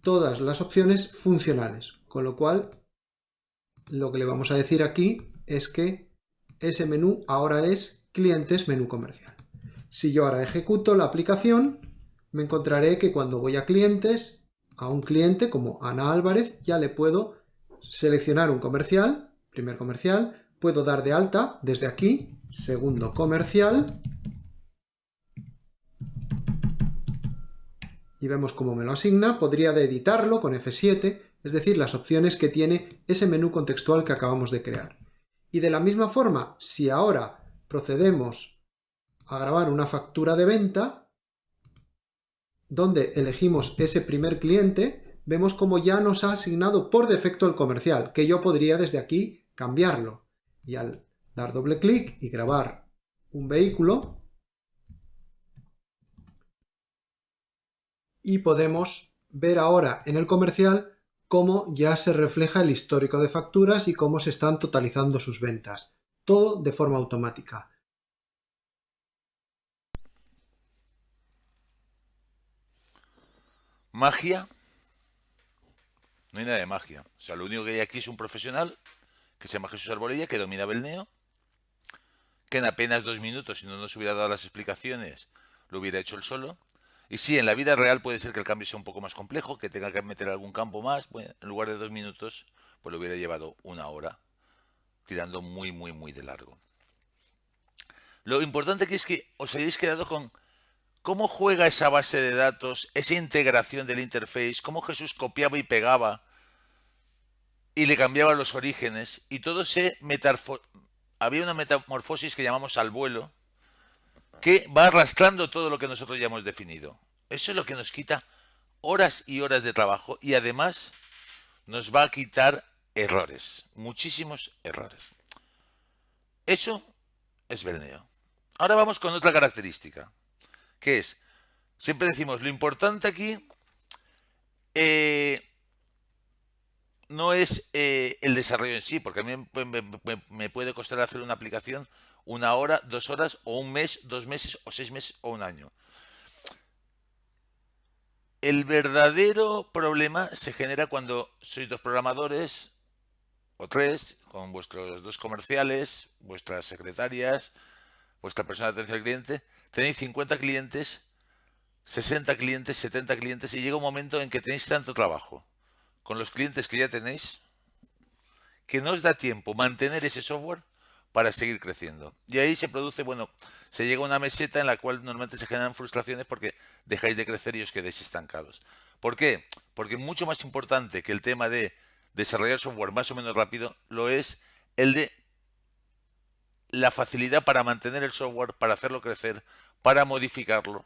todas las opciones funcionales, con lo cual lo que le vamos a decir aquí es que ese menú ahora es clientes menú comercial. Si yo ahora ejecuto la aplicación, me encontraré que cuando voy a clientes, a un cliente como Ana Álvarez, ya le puedo seleccionar un comercial, primer comercial, puedo dar de alta desde aquí, segundo comercial, y vemos cómo me lo asigna. Podría editarlo con F7, es decir, las opciones que tiene ese menú contextual que acabamos de crear. Y de la misma forma, si ahora procedemos a grabar una factura de venta, donde elegimos ese primer cliente, vemos cómo ya nos ha asignado por defecto el comercial, que yo podría desde aquí cambiarlo. Y al dar doble clic y grabar un vehículo, y podemos ver ahora en el comercial cómo ya se refleja el histórico de facturas y cómo se están totalizando sus ventas. Todo de forma automática.
Magia. No hay nada de magia. O sea, lo único que hay aquí es un profesional que se llama Jesús Arbolella, que domina Belneo, que en apenas 2 minutos, si no nos hubiera dado las explicaciones, lo hubiera hecho él solo. Y sí, en la vida real puede ser que el cambio sea un poco más complejo, que tenga que meter algún campo más. Bueno, en lugar de 2 minutos, pues lo hubiera llevado 1 hora, tirando muy, muy, muy de largo. Lo importante aquí es que os hayáis quedado con cómo juega esa base de datos, esa integración del interface, cómo Jesús copiaba y pegaba y le cambiaba los orígenes, y todo había una metamorfosis que llamamos al vuelo, que va arrastrando todo lo que nosotros ya hemos definido. Eso es lo que nos quita horas y horas de trabajo, y además nos va a quitar errores, muchísimos errores. Eso es Belneo. Ahora vamos con otra característica, que es, siempre decimos, lo importante aquí no es el desarrollo en sí, porque a mí me puede costar hacer una aplicación 1 hora, 2 horas, o 1 mes, 2 meses, o 6 meses, o 1 año. El verdadero problema se genera cuando sois 2 programadores, o 3, con vuestros 2 comerciales, vuestras secretarias, vuestra persona de atención al cliente, tenéis 50 clientes, 60 clientes, 70 clientes, y llega un momento en que tenéis tanto trabajo con los clientes que ya tenéis que no os da tiempo mantener ese software para seguir creciendo. Y ahí se produce, se llega a una meseta en la cual normalmente se generan frustraciones porque dejáis de crecer y os quedáis estancados. ¿Por qué? Porque mucho más importante que el tema de desarrollar software más o menos rápido lo es el de la facilidad para mantener el software, para hacerlo crecer, para modificarlo,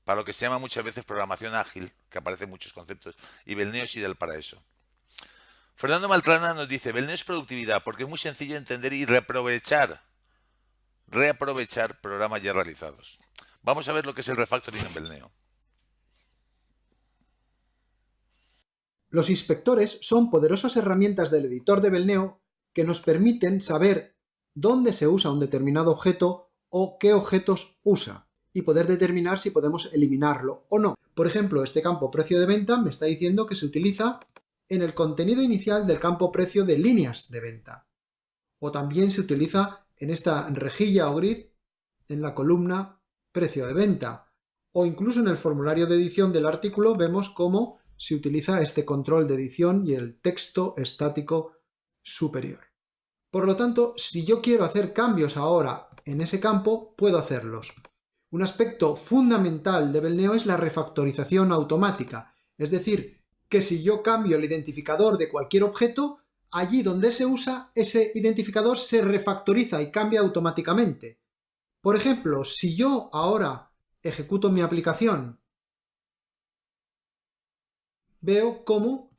para lo que se llama muchas veces programación ágil, que aparece en muchos conceptos, y Belneo es ideal para eso. Fernando Maltrana nos dice, Belneo es productividad porque es muy sencillo de entender y reaprovechar programas ya realizados. Vamos a ver lo que es el refactoring en Belneo.
Los inspectores son poderosas herramientas del editor de Belneo que nos permiten saber dónde se usa un determinado objeto o qué objetos usa, y poder determinar si podemos eliminarlo o no. Por ejemplo, este campo precio de venta me está diciendo que se utiliza en el contenido inicial del campo precio de líneas de venta. O también se utiliza en esta rejilla o grid en la columna precio de venta. O incluso en el formulario de edición del artículo vemos cómo se utiliza este control de edición y el texto estático superior. Por lo tanto, si yo quiero hacer cambios ahora en ese campo, puedo hacerlos. Un aspecto fundamental de Belneo es la refactorización automática, es decir, que si yo cambio el identificador de cualquier objeto, allí donde se usa, ese identificador se refactoriza y cambia automáticamente. Por ejemplo, si yo ahora ejecuto mi aplicación, veo cómo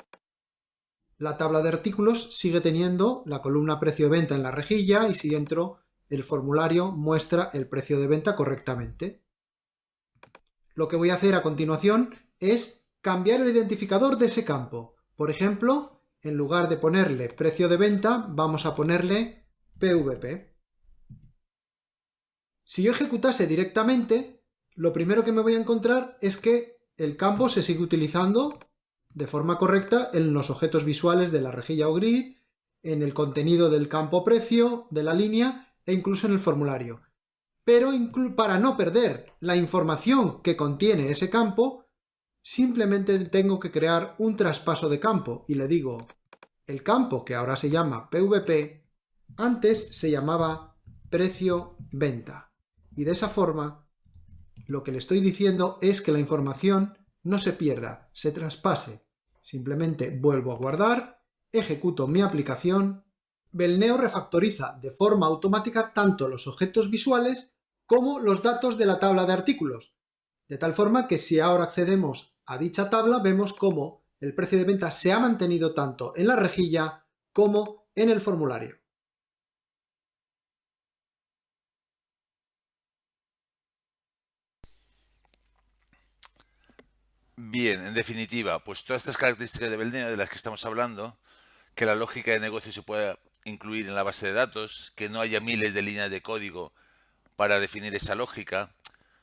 la tabla de artículos sigue teniendo la columna precio de venta en la rejilla y si entro el formulario muestra el precio de venta correctamente. Lo que voy a hacer a continuación es cambiar el identificador de ese campo. Por ejemplo, en lugar de ponerle precio de venta, vamos a ponerle PVP. Si yo ejecutase directamente, lo primero que me voy a encontrar es que el campo se sigue utilizando de forma correcta en los objetos visuales de la rejilla o grid, en el contenido del campo precio, de la línea e incluso en el formulario. Pero para no perder la información que contiene ese campo, simplemente tengo que crear un traspaso de campo y le digo, el campo que ahora se llama PVP, antes se llamaba precio venta. Y de esa forma, lo que le estoy diciendo es que la información no se pierda, se traspase. Simplemente vuelvo a guardar, ejecuto mi aplicación. Belneo refactoriza de forma automática tanto los objetos visuales como los datos de la tabla de artículos. De tal forma que si ahora accedemos a dicha tabla, vemos cómo el precio de venta se ha mantenido tanto en la rejilla como en el formulario.
Bien, en definitiva, pues todas estas características de Belneo de las que estamos hablando, que la lógica de negocio se pueda incluir en la base de datos, que no haya miles de líneas de código para definir esa lógica,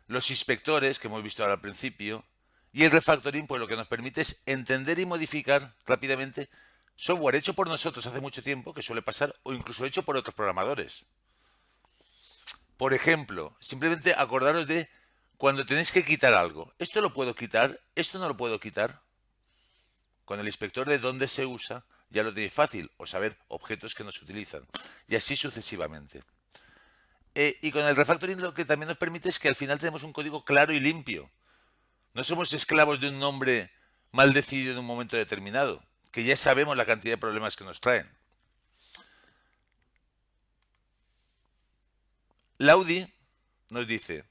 los inspectores que hemos visto ahora al principio, y el refactoring, pues lo que nos permite es entender y modificar rápidamente software hecho por nosotros hace mucho tiempo, que suele pasar, o incluso hecho por otros programadores. Por ejemplo, simplemente acordaros de cuando tenéis que quitar algo. Esto lo puedo quitar, esto no lo puedo quitar. Con el inspector de dónde se usa, ya lo tenéis fácil, o saber objetos que no se utilizan. Y así sucesivamente. Y con el refactoring lo que también nos permite es que al final tenemos un código claro y limpio. No somos esclavos de un nombre mal decidido en un momento determinado, que ya sabemos la cantidad de problemas que nos traen. Laudi nos dice,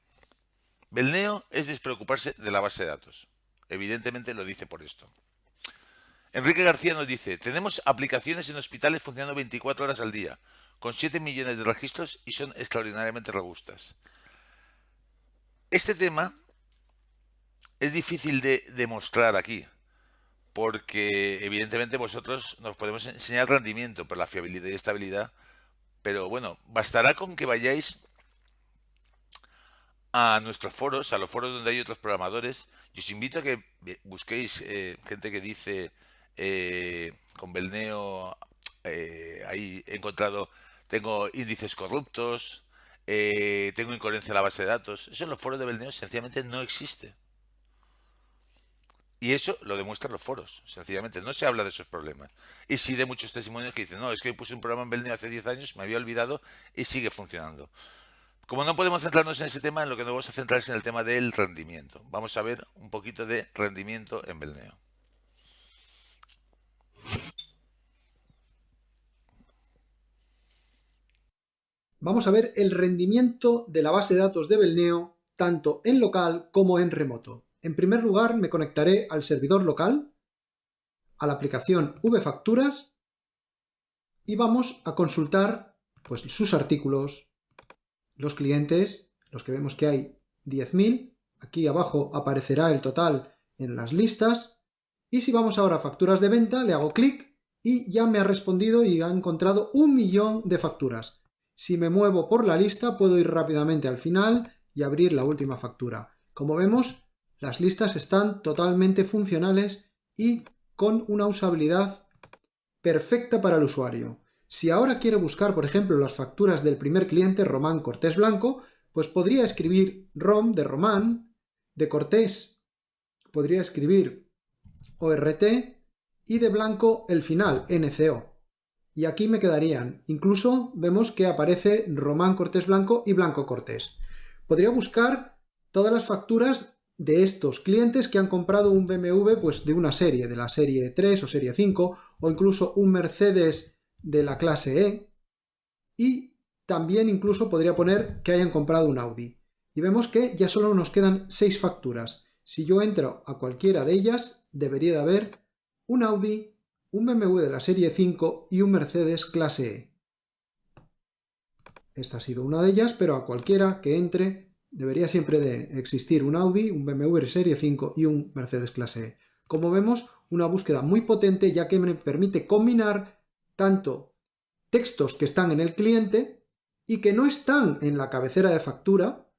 Belneo es despreocuparse de la base de datos. Evidentemente lo dice por esto. Enrique García nos dice, tenemos aplicaciones en hospitales funcionando 24 horas al día, con 7 millones de registros y son extraordinariamente robustas. Este tema es difícil de demostrar aquí, porque evidentemente vosotros nos podemos enseñar rendimiento, pero la fiabilidad y estabilidad, pero bueno, bastará con que vayáis a nuestros foros, a los foros donde hay otros programadores, y os invito a que busquéis gente que dice con Belneo, ahí he encontrado, tengo índices corruptos, tengo incoherencia en la base de datos. Eso en los foros de Belneo sencillamente no existe. Y eso lo demuestran los foros, sencillamente. No se habla de esos problemas. Y sí de muchos testimonios que dicen, no, es que puse un programa en Belneo hace 10 años, me había olvidado y sigue funcionando. Como no podemos centrarnos en ese tema, en lo que nos vamos a centrar es en el tema del rendimiento. Vamos a ver un poquito de rendimiento en Belneo.
Vamos a ver el rendimiento de la base de datos de Belneo tanto en local como en remoto. En primer lugar, me conectaré al servidor local, a la aplicación VFacturas y vamos a consultar pues, sus artículos, los clientes, los que vemos que hay 10.000. Aquí abajo aparecerá el total en las listas. Y si vamos ahora a facturas de venta, le hago clic y ya me ha respondido y ha encontrado 1 millón de facturas. Si me muevo por la lista, puedo ir rápidamente al final y abrir la última factura. Como vemos, las listas están totalmente funcionales y con una usabilidad perfecta para el usuario. Si ahora quiero buscar, por ejemplo, las facturas del primer cliente, Román Cortés Blanco, pues podría escribir ROM de Román, de Cortés podría escribir ORT y de Blanco el final, NCO. Y aquí me quedarían. Incluso vemos que aparece Román Cortés Blanco y Blanco Cortés. Podría buscar todas las facturas de estos clientes que han comprado un BMW pues de una serie, de la serie 3 o serie 5, o incluso un Mercedes de la clase E, y también incluso podría poner que hayan comprado un Audi. Y vemos que ya solo nos quedan 6 facturas. Si yo entro a cualquiera de ellas, debería de haber un Audi, un BMW de la serie 5 y un Mercedes clase E. Esta ha sido una de ellas, pero a cualquiera que entre debería siempre de existir un Audi, un BMW de serie 5 y un Mercedes clase E. Como vemos, una búsqueda muy potente ya que me permite combinar tanto textos que están en el cliente y que no están en la cabecera de factura,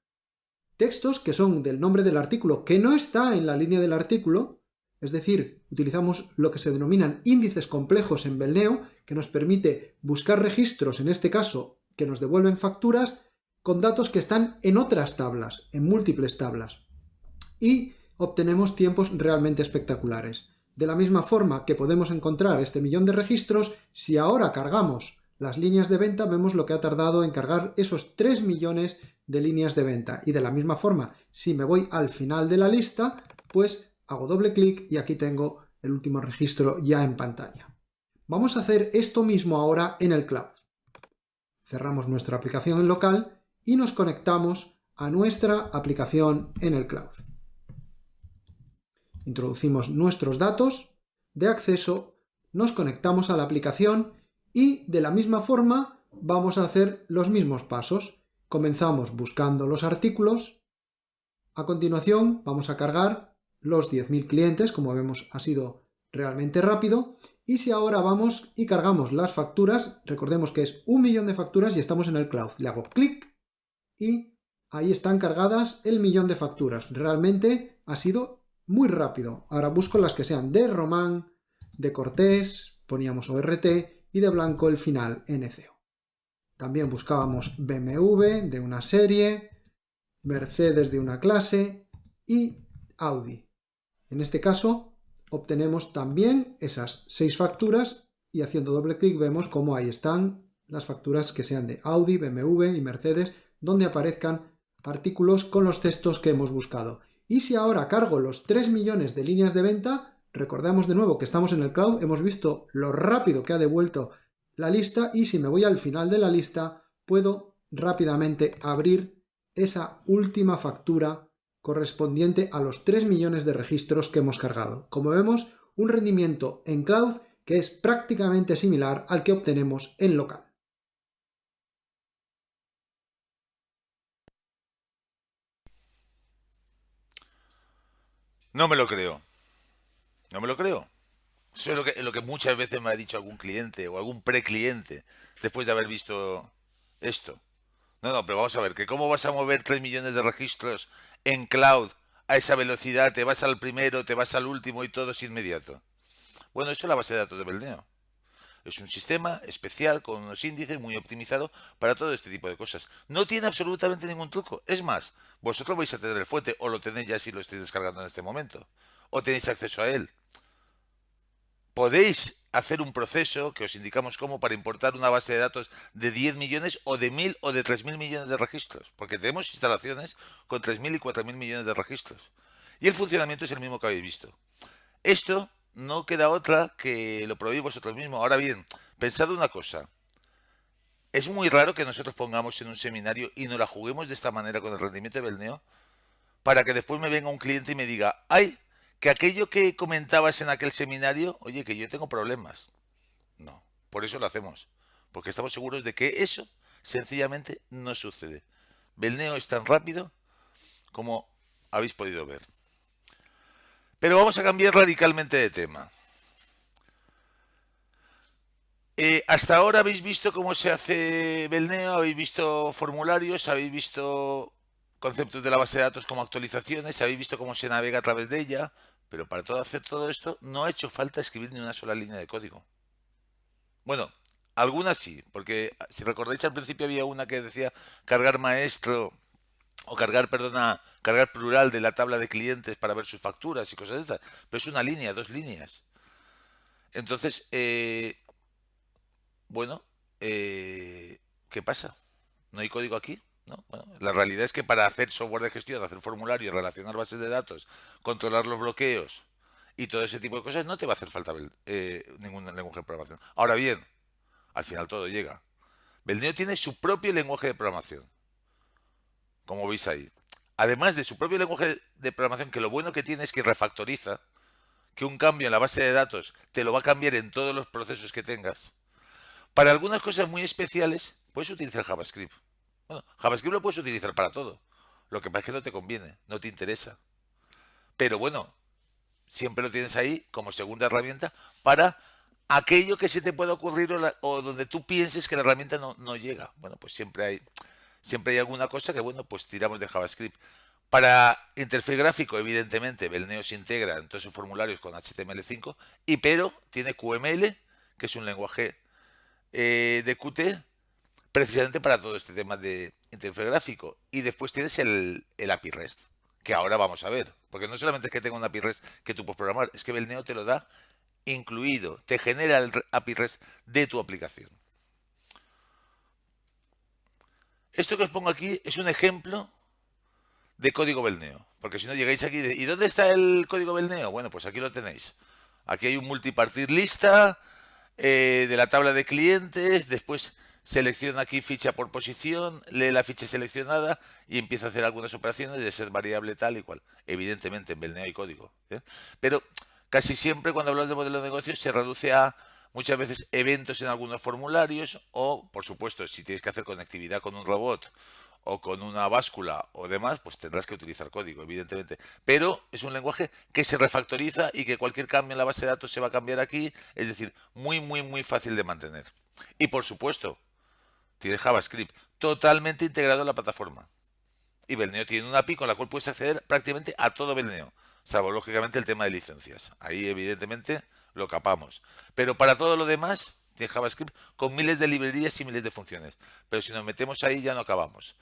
textos que son del nombre del artículo que no está en la línea del artículo, es decir, utilizamos lo que se denominan índices complejos en Belneo, que nos permite buscar registros, en este caso, que nos devuelven facturas con datos que están en otras tablas, en múltiples tablas. Y obtenemos tiempos realmente espectaculares. De la misma forma que podemos encontrar este millón de registros, si ahora cargamos las líneas de venta, vemos lo que ha tardado en cargar esos 3 millones de líneas de venta. Y de la misma forma, si me voy al final de la lista, pues hago doble clic y aquí tengo el último registro ya en pantalla. Vamos a hacer esto mismo ahora en el cloud. Cerramos nuestra aplicación en local y nos conectamos a nuestra aplicación en el cloud. Introducimos nuestros datos de acceso, nos conectamos a la aplicación y de la misma forma vamos a hacer los mismos pasos. Comenzamos buscando los artículos. A continuación vamos a cargar los 10.000 clientes, como vemos ha sido realmente rápido. Y si ahora vamos y cargamos las facturas, recordemos que es 1 millón de facturas y estamos en el cloud. Le hago clic y ahí están cargadas el millón de facturas. Realmente ha sido muy rápido. Ahora busco las que sean de Román, de Cortés, poníamos ORT y de Blanco el final NCO. También buscábamos BMW de una serie, Mercedes de una clase y Audi. En este caso obtenemos también esas 6 facturas y haciendo doble clic vemos cómo ahí están las facturas que sean de Audi, BMW y Mercedes, donde aparezcan artículos con los textos que hemos buscado. Y si ahora cargo los 3 millones de líneas de venta, recordamos de nuevo que estamos en el cloud, hemos visto lo rápido que ha devuelto la lista y si me voy al final de la lista puedo rápidamente abrir esa última factura correspondiente a los 3 millones de registros que hemos cargado. Como vemos, un rendimiento en cloud que es prácticamente similar al que obtenemos en local.
No me lo creo. No me lo creo. Eso es lo que muchas veces me ha dicho algún cliente o algún precliente después de haber visto esto. No, pero vamos a ver, que cómo vas a mover 3 millones de registros en cloud a esa velocidad, te vas al primero, te vas al último y todo es inmediato. Bueno, eso es la base de datos de Belneo. Es un sistema especial con unos índices muy optimizado para todo este tipo de cosas. No tiene absolutamente ningún truco. Es más, vosotros vais a tener el fuente o lo tenéis ya si lo estáis descargando en este momento. O tenéis acceso a él. Podéis hacer un proceso que os indicamos cómo para importar una base de datos de 10 millones o de 1.000 o de 3.000 millones de registros. Porque tenemos instalaciones con 3.000 y 4.000 millones de registros. Y el funcionamiento es el mismo que habéis visto. Esto no queda otra que lo probéis vosotros mismos. Ahora bien, pensad una cosa. Es muy raro que nosotros pongamos en un seminario y nos la juguemos de esta manera con el rendimiento de Belneo para que después me venga un cliente y me diga, ay, que aquello que comentabas en aquel seminario, oye, que yo tengo problemas. No, por eso lo hacemos. Porque estamos seguros de que eso sencillamente no sucede. Belneo es tan rápido como habéis podido ver. Pero vamos a cambiar radicalmente de tema. Hasta ahora habéis visto cómo se hace Belneo, habéis visto formularios, habéis visto conceptos de la base de datos como actualizaciones, habéis visto cómo se navega a través de ella, Pero para hacer todo esto no ha hecho falta escribir ni una sola línea de código. Bueno, algunas sí, porque si recordáis al principio había una que decía cargar maestro o cargar, perdona, cargar plural de la tabla de clientes para ver sus facturas y cosas de estas. Pero es una línea, dos líneas. Entonces, bueno, ¿qué pasa? ¿No hay código aquí? ¿No? Bueno, la realidad es que para hacer software de gestión, hacer formularios, relacionar bases de datos, controlar los bloqueos y todo ese tipo de cosas, no te va a hacer falta ningún lenguaje de programación. Ahora bien, al final todo llega. Beldeo tiene su propio lenguaje de programación, como veis ahí. Además de su propio lenguaje de programación, que lo bueno que tiene es que refactoriza, que un cambio en la base de datos te lo va a cambiar en todos los procesos que tengas. Para algunas cosas muy especiales, puedes utilizar JavaScript. Bueno, JavaScript lo puedes utilizar para todo. Lo que pasa es que no te conviene, no te interesa. Pero bueno, siempre lo tienes ahí como segunda herramienta para aquello que se te pueda ocurrir o donde tú pienses que la herramienta no llega. Bueno, pues siempre hay alguna cosa que, bueno, pues tiramos de JavaScript. Para interfaz gráfico, evidentemente, Beldeo se integra en todos sus formularios con HTML5, pero tiene QML, que es un lenguaje de Qt, precisamente para todo este tema de interfaz gráfico. Y después tienes el API REST, que ahora vamos a ver. Porque no solamente es que tenga un API REST que tú puedes programar, es que Beldeo te lo da incluido, te genera el API REST de tu aplicación. Esto que os pongo aquí es un ejemplo de código Beldeo. Porque si no llegáis aquí, ¿y dónde está el código Beldeo? Bueno, pues aquí lo tenéis. Aquí hay un multipartir lista de la tabla de clientes, después selecciona aquí ficha por posición, lee la ficha seleccionada y empieza a hacer algunas operaciones de ser variable tal y cual. Evidentemente en Beldeo hay código, ¿eh? Pero casi siempre cuando hablamos de modelo de negocio se reduce a muchas veces eventos en algunos formularios o, por supuesto, si tienes que hacer conectividad con un robot o con una báscula o demás, pues tendrás que utilizar código, evidentemente. Pero es un lenguaje que se refactoriza y que cualquier cambio en la base de datos se va a cambiar aquí, es decir, muy fácil de mantener. Y por supuesto, tiene JavaScript totalmente integrado en la plataforma. Y Beldeo tiene una API con la cual puedes acceder prácticamente a todo Beldeo, salvo lógicamente el tema de licencias. Ahí evidentemente lo capamos. Pero para todo lo demás, tiene JavaScript con miles de librerías y miles de funciones. Pero si nos metemos ahí ya no acabamos,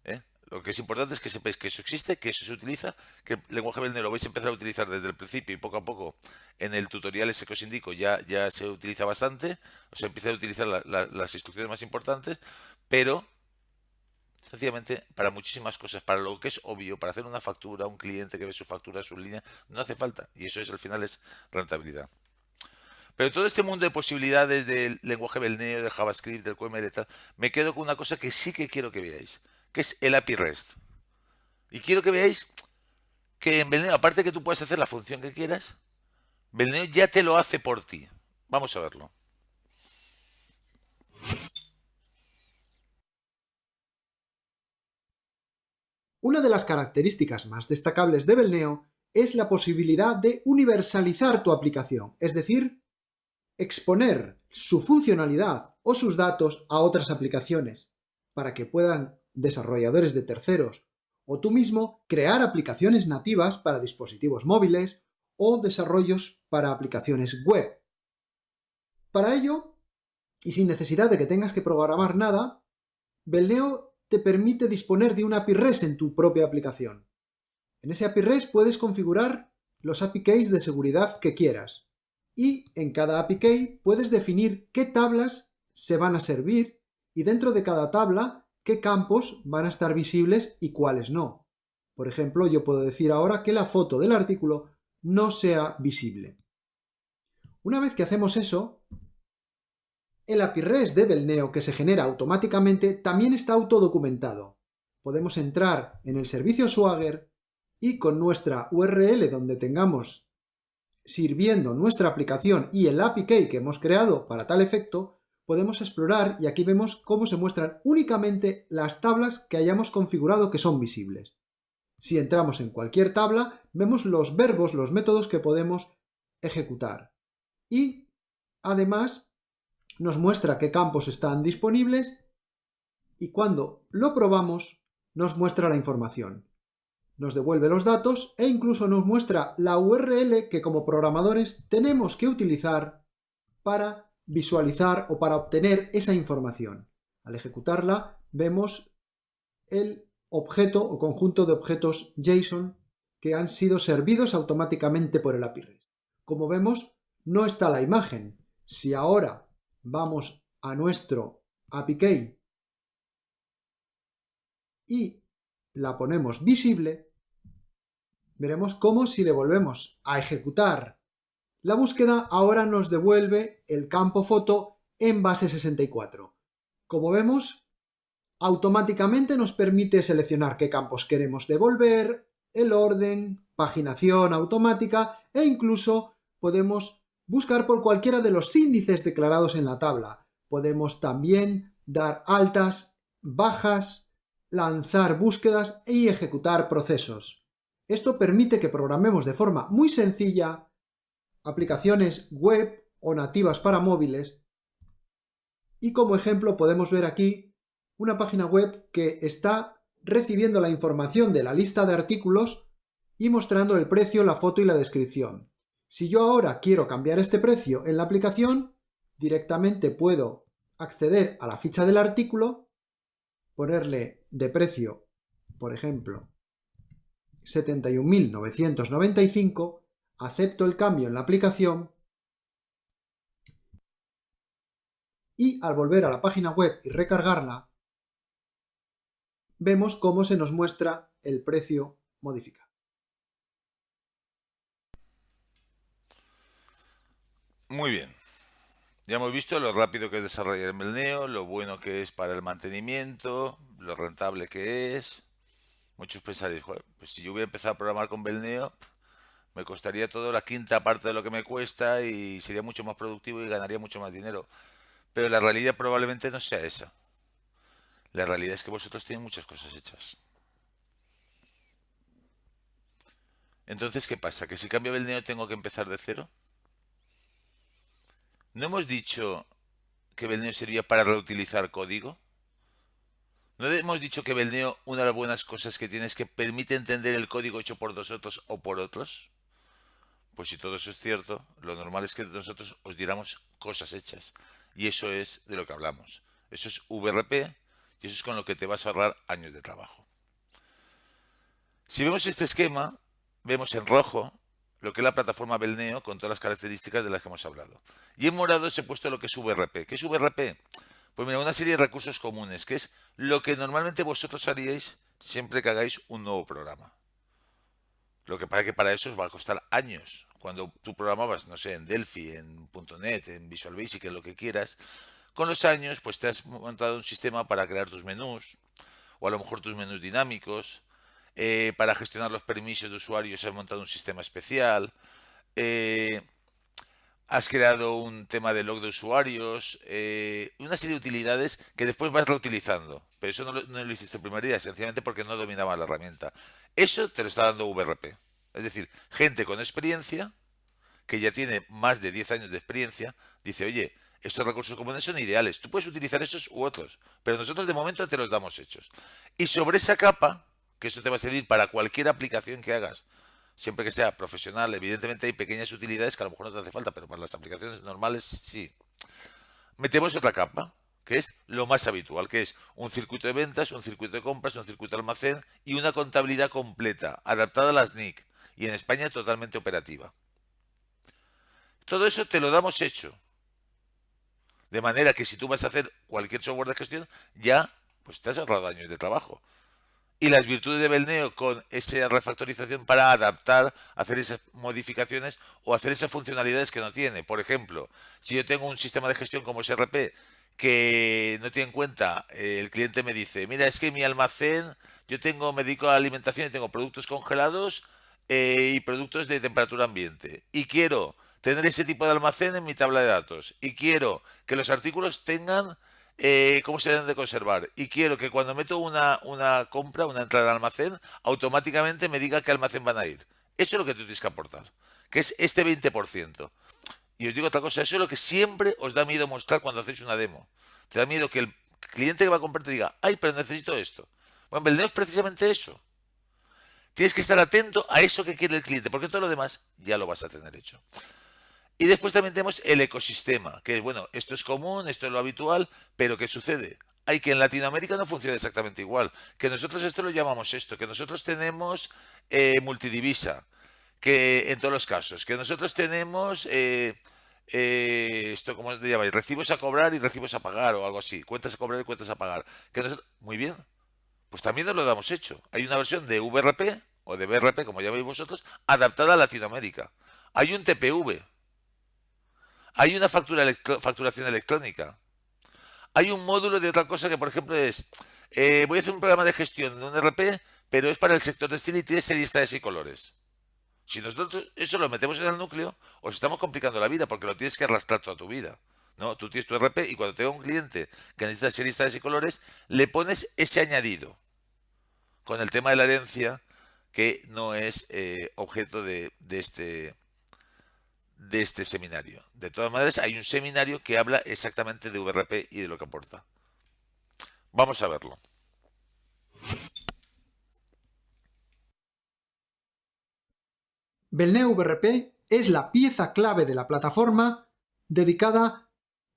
¿eh? Lo que es importante es que sepáis que eso existe, que eso se utiliza, que el lenguaje Beldeo lo vais a empezar a utilizar desde el principio y poco a poco en el tutorial ese que os indico ya se utiliza bastante, o sea, empieza a utilizar las instrucciones más importantes, pero sencillamente para muchísimas cosas, para lo que es obvio, para hacer una factura, un cliente que ve su factura, su línea, no hace falta. Y eso es al final es rentabilidad. Pero todo este mundo de posibilidades del lenguaje Beldeo, del JavaScript, del QML y tal, me quedo con una cosa que sí que quiero que veáis, que es el API REST. Y quiero que veáis que en Beldeo, aparte que tú puedes hacer la función que quieras, Beldeo ya te lo hace por ti. Vamos a verlo.
Una de las características más destacables de Beldeo es la posibilidad de universalizar tu aplicación, es decir, exponer su funcionalidad o sus datos a otras aplicaciones, para que puedan desarrolladores de terceros o tú mismo crear aplicaciones nativas para dispositivos móviles o desarrollos para aplicaciones web. Para ello, y sin necesidad de que tengas que programar nada, Beldeo te permite disponer de un API REST en tu propia aplicación. En ese API REST puedes configurar los API keys de seguridad que quieras y en cada API key puedes definir qué tablas se van a servir y dentro de cada tabla qué campos van a estar visibles y cuáles no. Por ejemplo, yo puedo decir ahora que la foto del artículo no sea visible. Una vez que hacemos eso, el API REST de Beldeo que se genera automáticamente también está autodocumentado. Podemos entrar en el servicio Swagger y con nuestra URL donde tengamos sirviendo nuestra aplicación y el API key que hemos creado para tal efecto, podemos explorar y aquí vemos cómo se muestran únicamente las tablas que hayamos configurado que son visibles. Si entramos en cualquier tabla, vemos los verbos, los métodos que podemos ejecutar. Y además nos muestra qué campos están disponibles y cuando lo probamos nos muestra la información. nos devuelve los datos e incluso nos muestra la URL que como programadores tenemos que utilizar para visualizar o para obtener esa información. Al ejecutarla vemos el objeto o conjunto de objetos JSON que han sido servidos automáticamente por el API REST. Como vemos, no está la imagen. Si ahora vamos a nuestro API Key y la ponemos visible, veremos cómo si le volvemos a ejecutar la búsqueda, ahora nos devuelve el campo foto en base 64. Como vemos, automáticamente nos permite seleccionar qué campos queremos devolver, el orden, paginación automática e incluso podemos buscar por cualquiera de los índices declarados en la tabla. Podemos también dar altas, bajas, lanzar búsquedas y ejecutar procesos. Esto permite que programemos de forma muy sencilla aplicaciones web o nativas para móviles, y como ejemplo podemos ver aquí una página web que está recibiendo la información de la lista de artículos y mostrando el precio, la foto y la descripción. Si yo ahora quiero cambiar este precio en la aplicación, directamente puedo acceder a la ficha del artículo, ponerle de precio, por ejemplo, 71.995, acepto el cambio en la aplicación y al volver a la página web y recargarla, vemos cómo se nos muestra el precio modificado.
Muy bien. Ya hemos visto lo rápido que es desarrollar en Belneo, lo bueno que es para el mantenimiento, lo rentable que es. Muchos pensaréis, "Joder, pues si yo hubiera empezado a programar con Belneo, me costaría todo la quinta parte de lo que me cuesta y sería mucho más productivo y ganaría mucho más dinero". Pero la realidad probablemente no sea esa. La realidad es que vosotros tenéis muchas cosas hechas. Entonces, ¿qué pasa? ¿Que si cambio Belneo tengo que empezar de cero? ¿No hemos dicho que Belneo servía para reutilizar código? ¿No hemos dicho que Belneo, una de las buenas cosas que tiene es que permite entender el código hecho por vosotros o por otros? Pues si todo eso es cierto, lo normal es que nosotros os diéramos cosas hechas. Y eso es de lo que hablamos. Eso es VRP y eso es con lo que te vas a ahorrar años de trabajo. Si vemos este esquema, vemos en rojo lo que es la plataforma Belneo con todas las características de las que hemos hablado. Y en morado se ha puesto lo que es VRP. ¿Qué es VRP? Pues mira, una serie de recursos comunes, que es lo que normalmente vosotros haríais siempre que hagáis un nuevo programa. Lo que pasa es que para eso os va a costar años. Cuando tú programabas, no sé, en Delphi, en .NET, en Visual Basic, en lo que quieras, con los años pues te has montado un sistema para crear tus menús, o a lo mejor tus menús dinámicos, para gestionar los permisos de usuarios has montado un sistema especial, eh, has creado un tema de log de usuarios, una serie de utilidades que después vas reutilizando. Pero eso no lo hiciste el primer día, sencillamente porque no dominaba la herramienta. Eso te lo está dando VRP. Es decir, gente con experiencia, que ya tiene más de 10 años de experiencia, dice, oye, estos recursos comunes son ideales. Tú puedes utilizar esos u otros, pero nosotros de momento te los damos hechos. Y sobre esa capa, que eso te va a servir para cualquier aplicación que hagas, siempre que sea profesional, evidentemente hay pequeñas utilidades que a lo mejor no te hace falta, pero para las aplicaciones normales sí. Metemos otra capa, que es lo más habitual, que es un circuito de ventas, un circuito de compras, un circuito de almacén y una contabilidad completa, adaptada a las NIC y en España totalmente operativa. Todo eso te lo damos hecho. De manera que si tú vas a hacer cualquier software de gestión, ya pues te has ahorrado años de trabajo. Y las virtudes de Belneo con esa refactorización para adaptar, hacer esas modificaciones o hacer esas funcionalidades que no tiene. Por ejemplo, si yo tengo un sistema de gestión como SRP que no tiene en cuenta, el cliente me dice, mira, es que mi almacén, me dedico a la alimentación y tengo productos congelados y productos de temperatura ambiente. Y quiero tener ese tipo de almacén en mi tabla de datos. Y quiero que los artículos tengan cómo se deben de conservar. Y quiero que cuando meto una compra, una entrada al almacén, automáticamente me diga qué almacén van a ir. Eso es lo que tú tienes que aportar, que es este 20%. Y os digo otra cosa, eso es lo que siempre os da miedo mostrar cuando hacéis una demo. Te da miedo que el cliente que va a comprar te diga, ay, pero necesito esto. Bueno, Belneo es precisamente eso. Tienes que estar atento a eso que quiere el cliente, porque todo lo demás ya lo vas a tener hecho. Y después también tenemos el ecosistema, que bueno, esto es común, esto es lo habitual, pero ¿qué sucede? Hay que en Latinoamérica no funciona exactamente igual, que nosotros esto lo llamamos esto, que nosotros tenemos multidivisa, que en todos los casos, que nosotros tenemos esto, ¿cómo se llama? Recibos a cobrar y recibos a pagar o algo así, cuentas a cobrar y cuentas a pagar. Que nosotros, muy bien, pues también nos lo damos hecho. Hay una versión de VRP o de BRP, como llamáis vosotros, adaptada a Latinoamérica. Hay un TPV, hay una facturación electrónica. Hay un módulo de otra cosa que, por ejemplo, es, voy a hacer un programa de gestión de un RP, pero es para el sector textil y tiene serie listades y colores. Si nosotros eso lo metemos en el núcleo, os estamos complicando la vida porque lo tienes que arrastrar toda tu vida. ¿No? Tú tienes tu RP y cuando tenga un cliente que necesita serie listades y colores, le pones ese añadido con el tema de la herencia que no es objeto de este seminario. De todas maneras, hay un seminario que habla exactamente de VRP y de lo que aporta. Vamos a verlo.
Belneo VRP es la pieza clave de la plataforma dedicada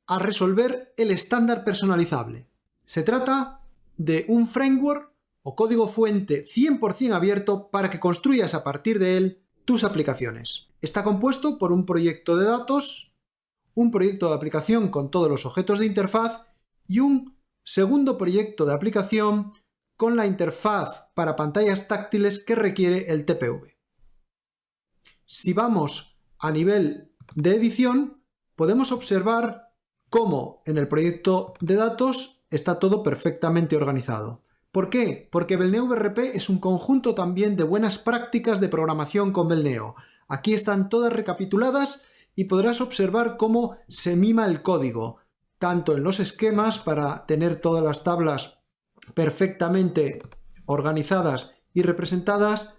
a resolver el estándar personalizable. Se trata de un framework o código fuente 100% abierto para que construyas a partir de él tus aplicaciones. Está compuesto por un proyecto de datos, un proyecto de aplicación con todos los objetos de interfaz y un segundo proyecto de aplicación con la interfaz para pantallas táctiles que requiere el TPV. Si vamos a nivel de edición, podemos observar cómo en el proyecto de datos está todo perfectamente organizado. ¿Por qué? Porque Belneo VRP es un conjunto también de buenas prácticas de programación con Belneo. Aquí están todas recapituladas y podrás observar cómo se mima el código, tanto en los esquemas para tener todas las tablas perfectamente organizadas y representadas.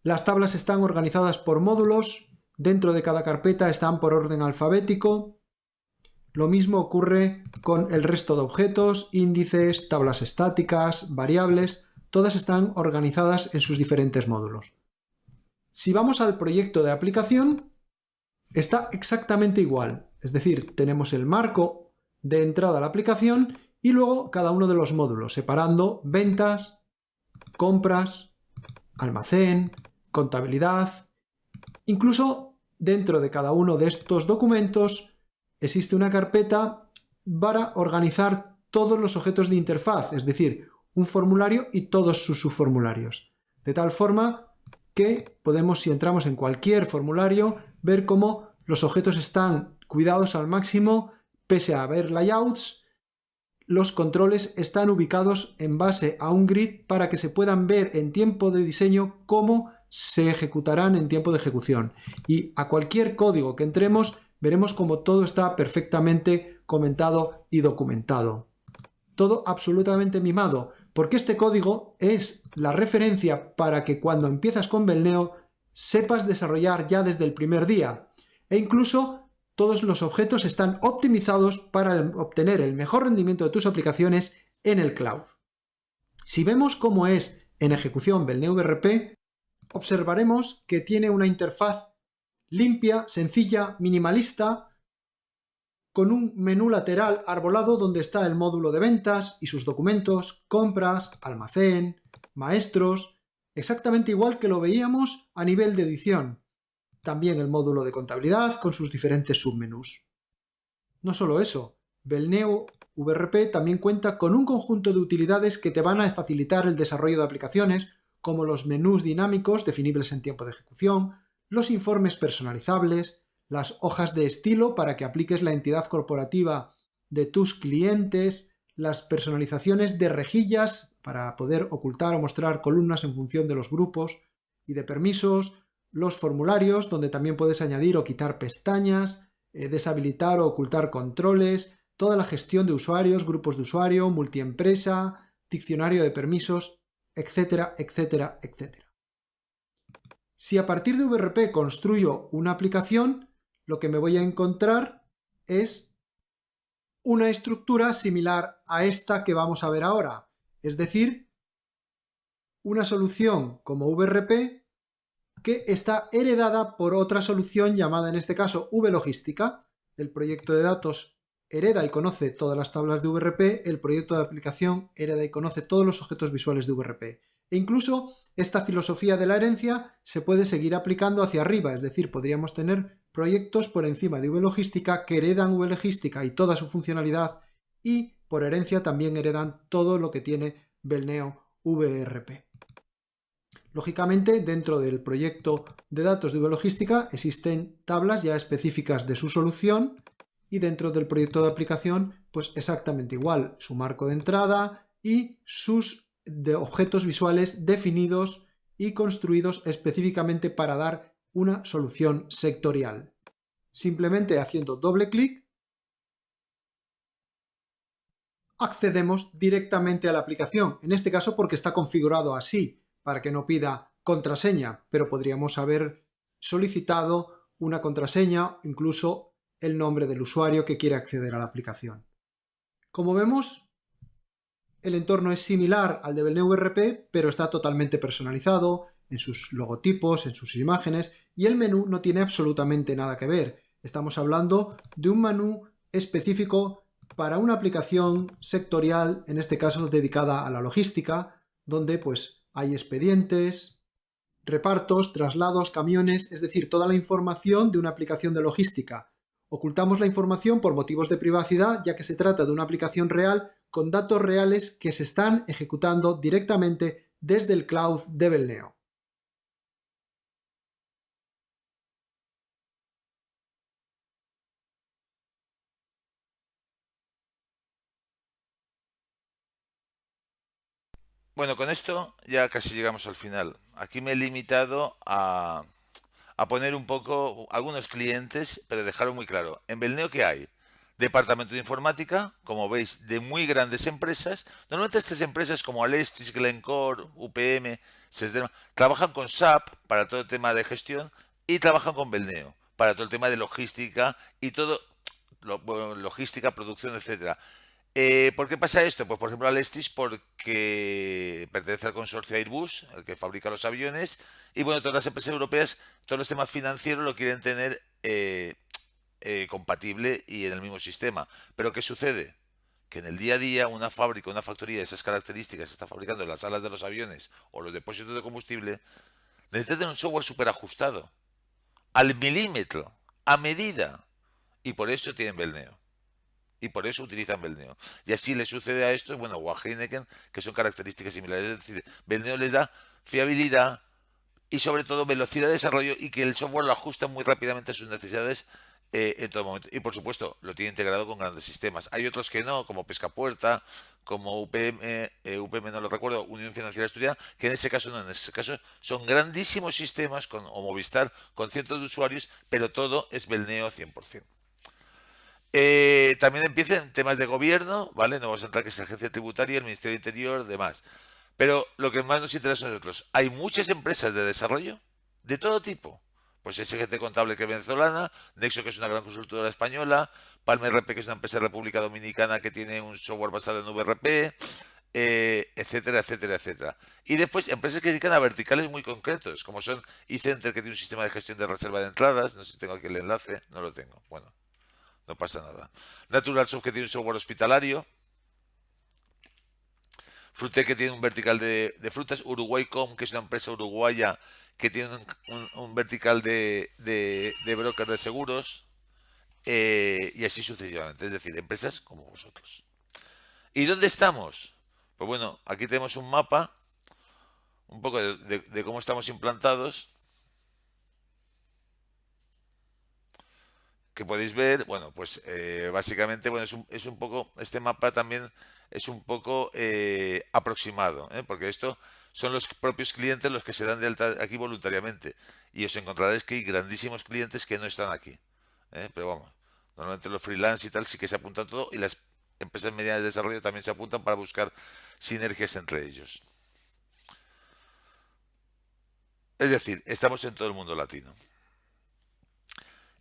Las tablas están organizadas por módulos, dentro de cada carpeta están por orden alfabético. Lo mismo ocurre con el resto de objetos, índices, tablas estáticas, variables, todas están organizadas en sus diferentes módulos. Si vamos al proyecto de aplicación, está exactamente igual, es decir, tenemos el marco de entrada a la aplicación y luego cada uno de los módulos, separando ventas, compras, almacén, contabilidad. Incluso dentro de cada uno de estos documentos existe una carpeta para organizar todos los objetos de interfaz, es decir, un formulario y todos sus subformularios. De tal forma que podemos, si entramos en cualquier formulario, ver cómo los objetos están cuidados al máximo, pese a haber layouts. Los controles están ubicados en base a un grid para que se puedan ver en tiempo de diseño cómo se ejecutarán en tiempo de ejecución. Y a cualquier código que entremos, veremos cómo todo está perfectamente comentado y documentado. Todo absolutamente mimado, porque este código es la referencia para que cuando empiezas con Belneo sepas desarrollar ya desde el primer día. E incluso todos los objetos están optimizados para obtener el mejor rendimiento de tus aplicaciones en el cloud. Si vemos cómo es en ejecución Belneo VRP, observaremos que tiene una interfaz limpia, sencilla, minimalista, con un menú lateral arbolado donde está el módulo de ventas y sus documentos, compras, almacén, maestros, exactamente igual que lo veíamos a nivel de edición. También el módulo de contabilidad con sus diferentes submenús. No solo eso, Belneo VRP también cuenta con un conjunto de utilidades que te van a facilitar el desarrollo de aplicaciones, como los menús dinámicos definibles en tiempo de ejecución, los informes personalizables, las hojas de estilo para que apliques la entidad corporativa de tus clientes, las personalizaciones de rejillas para poder ocultar o mostrar columnas en función de los grupos y de permisos, los formularios donde también puedes añadir o quitar pestañas, deshabilitar o ocultar controles, toda la gestión de usuarios, grupos de usuario, multiempresa, diccionario de permisos, etcétera, etcétera, etcétera. Si a partir de VRP construyo una aplicación, lo que me voy a encontrar es una estructura similar a esta que vamos a ver ahora. Es decir, una solución como VRP que está heredada por otra solución llamada en este caso VLogística. El proyecto de datos hereda y conoce todas las tablas de VRP, el proyecto de aplicación hereda y conoce todos los objetos visuales de VRP. E incluso esta filosofía de la herencia se puede seguir aplicando hacia arriba, es decir, podríamos tener proyectos por encima de VLogística que heredan VLogística y toda su funcionalidad y por herencia también heredan todo lo que tiene Belneo VRP. Lógicamente, dentro del proyecto de datos de VLogística existen tablas ya específicas de su solución y dentro del proyecto de aplicación, pues exactamente igual, su marco de entrada y sus objetos visuales definidos y construidos específicamente para dar una solución sectorial. Simplemente haciendo doble clic accedemos directamente a la aplicación, en este caso porque está configurado así, para que no pida contraseña, pero podríamos haber solicitado una contraseña, incluso el nombre del usuario que quiere acceder a la aplicación. Como vemos, el entorno es similar al de Belneo VRP, pero está totalmente personalizado en sus logotipos, en sus imágenes, y el menú no tiene absolutamente nada que ver. Estamos hablando de un menú específico para una aplicación sectorial, en este caso dedicada a la logística, donde pues hay expedientes, repartos, traslados, camiones, es decir, toda la información de una aplicación de logística. Ocultamos la información por motivos de privacidad, ya que se trata de una aplicación real con datos reales que se están ejecutando directamente desde el cloud de Belneo.
Bueno, con esto ya casi llegamos al final. Aquí me he limitado a poner un poco algunos clientes, pero dejarlo muy claro. En Belneo, ¿qué hay? Departamento de informática, como veis, de muy grandes empresas. Normalmente estas empresas como Alestis, Glencore, UPM, Sesdema, trabajan con SAP para todo el tema de gestión y trabajan con Belneo para todo el tema de logística y todo, bueno, logística, producción, etcétera. ¿Por qué pasa esto? Pues por ejemplo Alestis porque pertenece al consorcio Airbus, el que fabrica los aviones, y bueno, todas las empresas europeas, todos los temas financieros lo quieren tener compatible y en el mismo sistema. Pero ¿qué sucede? Que en el día a día una fábrica, una factoría de esas características que está fabricando en las alas de los aviones o los depósitos de combustible, necesita tener un software súper ajustado, al milímetro, a medida, y por eso tienen Belneo. Y por eso utilizan Belneo. Y así le sucede a estos, bueno, o a Heineken, que son características similares. Es decir, Belneo les da fiabilidad y sobre todo velocidad de desarrollo y que el software lo ajusta muy rápidamente a sus necesidades en todo momento. Y por supuesto, lo tiene integrado con grandes sistemas. Hay otros que no, como Pescapuerta, como UPM no lo recuerdo, Unión Financiera Asturiana, que en ese caso no, en ese caso son grandísimos sistemas, o Movistar, con cientos de usuarios, pero todo es Belneo 100%. También empiezan temas de gobierno, ¿vale? No vamos a entrar que es la agencia tributaria, el Ministerio del Interior, demás. Pero lo que más nos interesa a nosotros, hay muchas empresas de desarrollo de todo tipo. Pues SGT Contable, que es venezolana, Nexo, que es una gran consultora española, Palma RP, que es una empresa de República Dominicana que tiene un software basado en VRP, etcétera, etcétera, etcétera. Y después empresas que se dedican a verticales muy concretos, como son eCenter, que tiene un sistema de gestión de reserva de entradas, no sé si tengo aquí el enlace, no lo tengo. Bueno, no pasa nada. NaturalSoft, que tiene un software hospitalario. Frutec, que tiene un vertical de frutas. Uruguaycom, que es una empresa uruguaya que tiene un vertical de broker de seguros. Y así sucesivamente. Es decir, empresas como vosotros. ¿Y dónde estamos? Pues bueno, aquí tenemos un mapa, un poco de cómo estamos implantados, que podéis ver. Bueno, pues básicamente, bueno, es un poco, este mapa también es un poco aproximado, porque esto son los propios clientes los que se dan de alta aquí voluntariamente. Y os encontraréis que hay grandísimos clientes que no están aquí. Pero vamos, normalmente los freelance y tal sí que se apuntan todo y las empresas medianas de desarrollo también se apuntan para buscar sinergias entre ellos. Es decir, estamos en todo el mundo latino.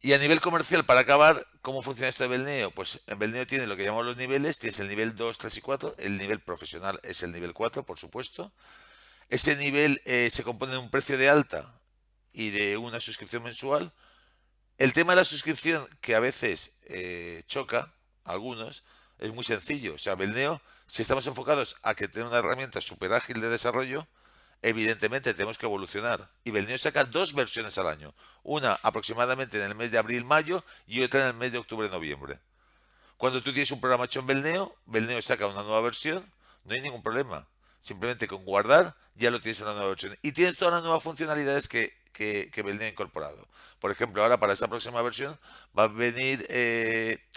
Y a nivel comercial, para acabar, ¿cómo funciona esto de Belneo? Pues en Belneo tiene lo que llamamos los niveles, tienes el nivel 2, 3 y 4, el nivel profesional es el nivel 4, por supuesto. Ese nivel se compone de un precio de alta y de una suscripción mensual. El tema de la suscripción, que a veces choca a algunos, es muy sencillo. O sea, Belneo, si estamos enfocados a que tenga una herramienta súper ágil de desarrollo, evidentemente tenemos que evolucionar. Y Belneo saca dos versiones al año. Una aproximadamente en el mes de abril-mayo y otra en el mes de octubre-noviembre. Cuando tú tienes un programa hecho en Belneo, Belneo saca una nueva versión, no hay ningún problema. Simplemente con guardar ya lo tienes en la nueva versión. Y tienes todas las nuevas funcionalidades que Belneo ha incorporado. Por ejemplo, ahora para esta próxima versión va a venir,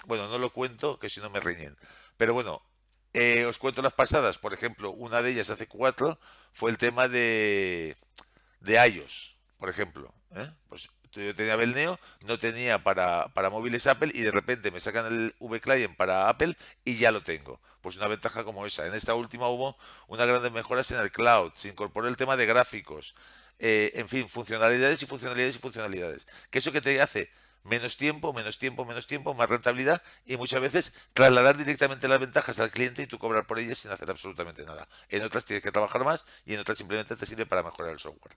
bueno, no lo cuento, que si no me riñen. Pero bueno, os cuento las pasadas. Por ejemplo, una de ellas hace 4 fue el tema de iOS, por ejemplo. Pues yo tenía Belneo, no tenía para móviles Apple y de repente me sacan el V-Client para Apple y ya lo tengo. Pues una ventaja como esa. En esta última hubo unas grandes mejoras en el cloud, se incorporó el tema de gráficos, en fin, funcionalidades y funcionalidades y funcionalidades. ¿Qué eso que te hace? Menos tiempo, menos tiempo, menos tiempo, más rentabilidad y muchas veces trasladar directamente las ventajas al cliente y tú cobrar por ellas sin hacer absolutamente nada. En otras tienes que trabajar más y en otras simplemente te sirve para mejorar el software.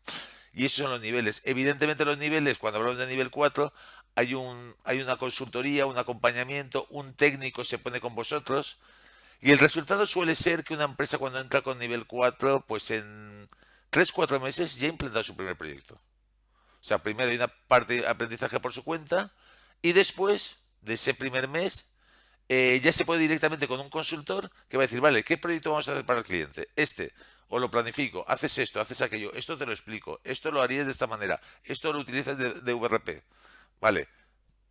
Y esos son los niveles. Evidentemente los niveles, cuando hablamos de nivel 4 hay una consultoría, un acompañamiento, un técnico se pone con vosotros y el resultado suele ser que una empresa cuando entra con nivel 4 pues en 3 4 meses ya ha implantado su primer proyecto. O sea, primero hay una parte de aprendizaje por su cuenta y después de ese primer mes ya se puede directamente con un consultor que va a decir, vale, ¿qué proyecto vamos a hacer para el cliente? O lo planifico, haces esto, haces aquello, esto te lo explico, esto lo harías de esta manera, esto lo utilizas de VRP. Vale,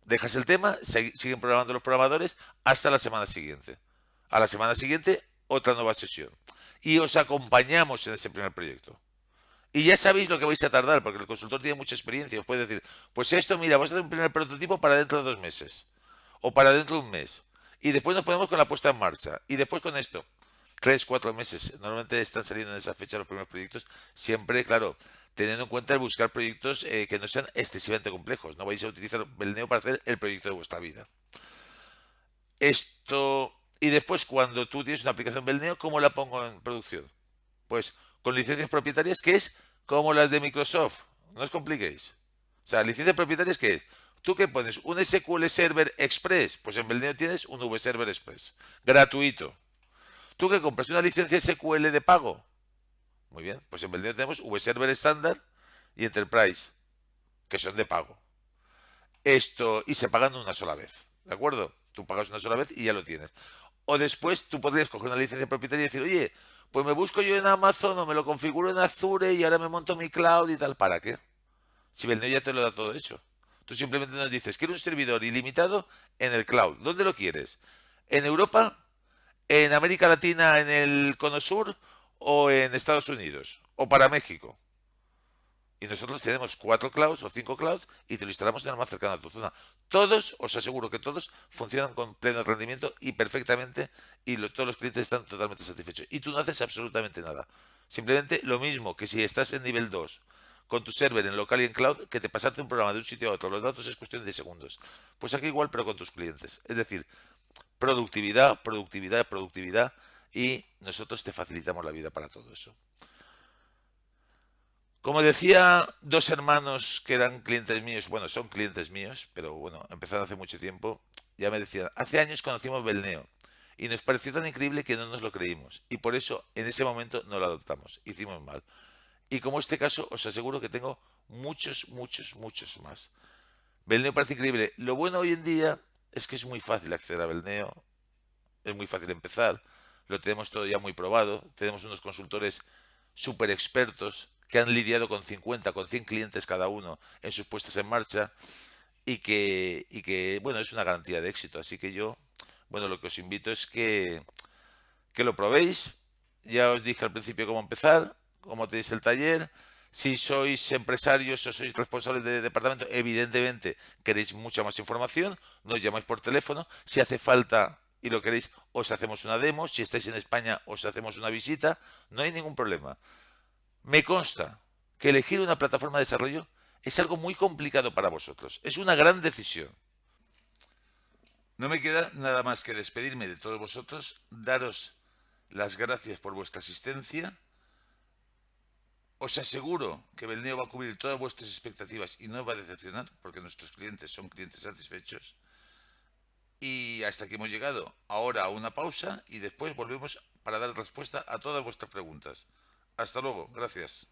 dejas el tema, siguen programando los programadores hasta la semana siguiente. A la semana siguiente, otra nueva sesión. Y os acompañamos en ese primer proyecto. Y ya sabéis lo que vais a tardar, porque el consultor tiene mucha experiencia. Os puede decir, pues esto, mira, vamos a hacer un primer prototipo para dentro de 2 meses. O para dentro de un mes. Y después nos ponemos con la puesta en marcha. Y después con esto. 3 4 meses. Normalmente están saliendo en esa fecha los primeros proyectos. Siempre, claro, teniendo en cuenta el buscar proyectos que no sean excesivamente complejos. No vais a utilizar Belneo para hacer el proyecto de vuestra vida. Esto. Y después, cuando tú tienes una aplicación Belneo, ¿cómo la pongo en producción? Pues con licencias propietarias que es como las de Microsoft. No os compliquéis. O sea, licencias propietarias que es. ¿Tú qué pones? ¿Un SQL Server Express? Pues en Belneo tienes un VServer Express. Gratuito. ¿Tú qué compras? ¿Una licencia SQL de pago? Muy bien. Pues en Belneo tenemos VServer estándar y Enterprise, que son de pago. Y se pagan una sola vez. ¿De acuerdo? Tú pagas una sola vez y ya lo tienes. O después tú podrías coger una licencia propietaria y decir, oye, pues me busco yo en Amazon o me lo configuro en Azure y ahora me monto mi cloud y tal. ¿Para qué? Si Belneo ya te lo da todo hecho. Tú simplemente nos dices, quiero un servidor ilimitado en el cloud. ¿Dónde lo quieres? ¿En Europa? ¿En América Latina, en el Cono Sur? ¿O en Estados Unidos? ¿O para México? Y nosotros tenemos 4 clouds o 5 clouds y te lo instalamos en el más cercano a tu zona. Todos, os aseguro que todos funcionan con pleno rendimiento y perfectamente y todos los clientes están totalmente satisfechos. Y tú no haces absolutamente nada. Simplemente lo mismo que si estás en nivel 2 con tu server en local y en cloud, que te pasarte un programa de un sitio a otro. Los datos es cuestión de segundos. Pues aquí igual, pero con tus clientes. Es decir, productividad, productividad, productividad y nosotros te facilitamos la vida para todo eso. Como decía, 2 hermanos que eran clientes míos, bueno, son clientes míos, pero bueno, empezaron hace mucho tiempo, ya me decían, hace años conocimos Belneo y nos pareció tan increíble que no nos lo creímos y por eso en ese momento no lo adoptamos, hicimos mal. Y como este caso, os aseguro que tengo muchos, muchos, muchos más. Belneo parece increíble. Lo bueno hoy en día es que es muy fácil acceder a Belneo, es muy fácil empezar, lo tenemos todo ya muy probado, tenemos unos consultores súper expertos que han lidiado con 50, con 100 clientes cada uno en sus puestas en marcha bueno, es una garantía de éxito. Así que yo, bueno, lo que os invito es que lo probéis. Ya os dije al principio cómo empezar, cómo tenéis el taller. Si sois empresarios o sois responsables de departamento, evidentemente queréis mucha más información, nos llamáis por teléfono. Si hace falta y lo queréis, os hacemos una demo. Si estáis en España, os hacemos una visita. No hay ningún problema. Me consta que elegir una plataforma de desarrollo es algo muy complicado para vosotros. Es una gran decisión. No me queda nada más que despedirme de todos vosotros, daros las gracias por vuestra asistencia Os aseguro que Belneo va a cubrir todas vuestras expectativas y no os va a decepcionar, porque nuestros clientes son clientes satisfechos. Y hasta aquí hemos llegado. Ahora a una pausa y después volvemos para dar respuesta a todas vuestras preguntas. Hasta luego. Gracias.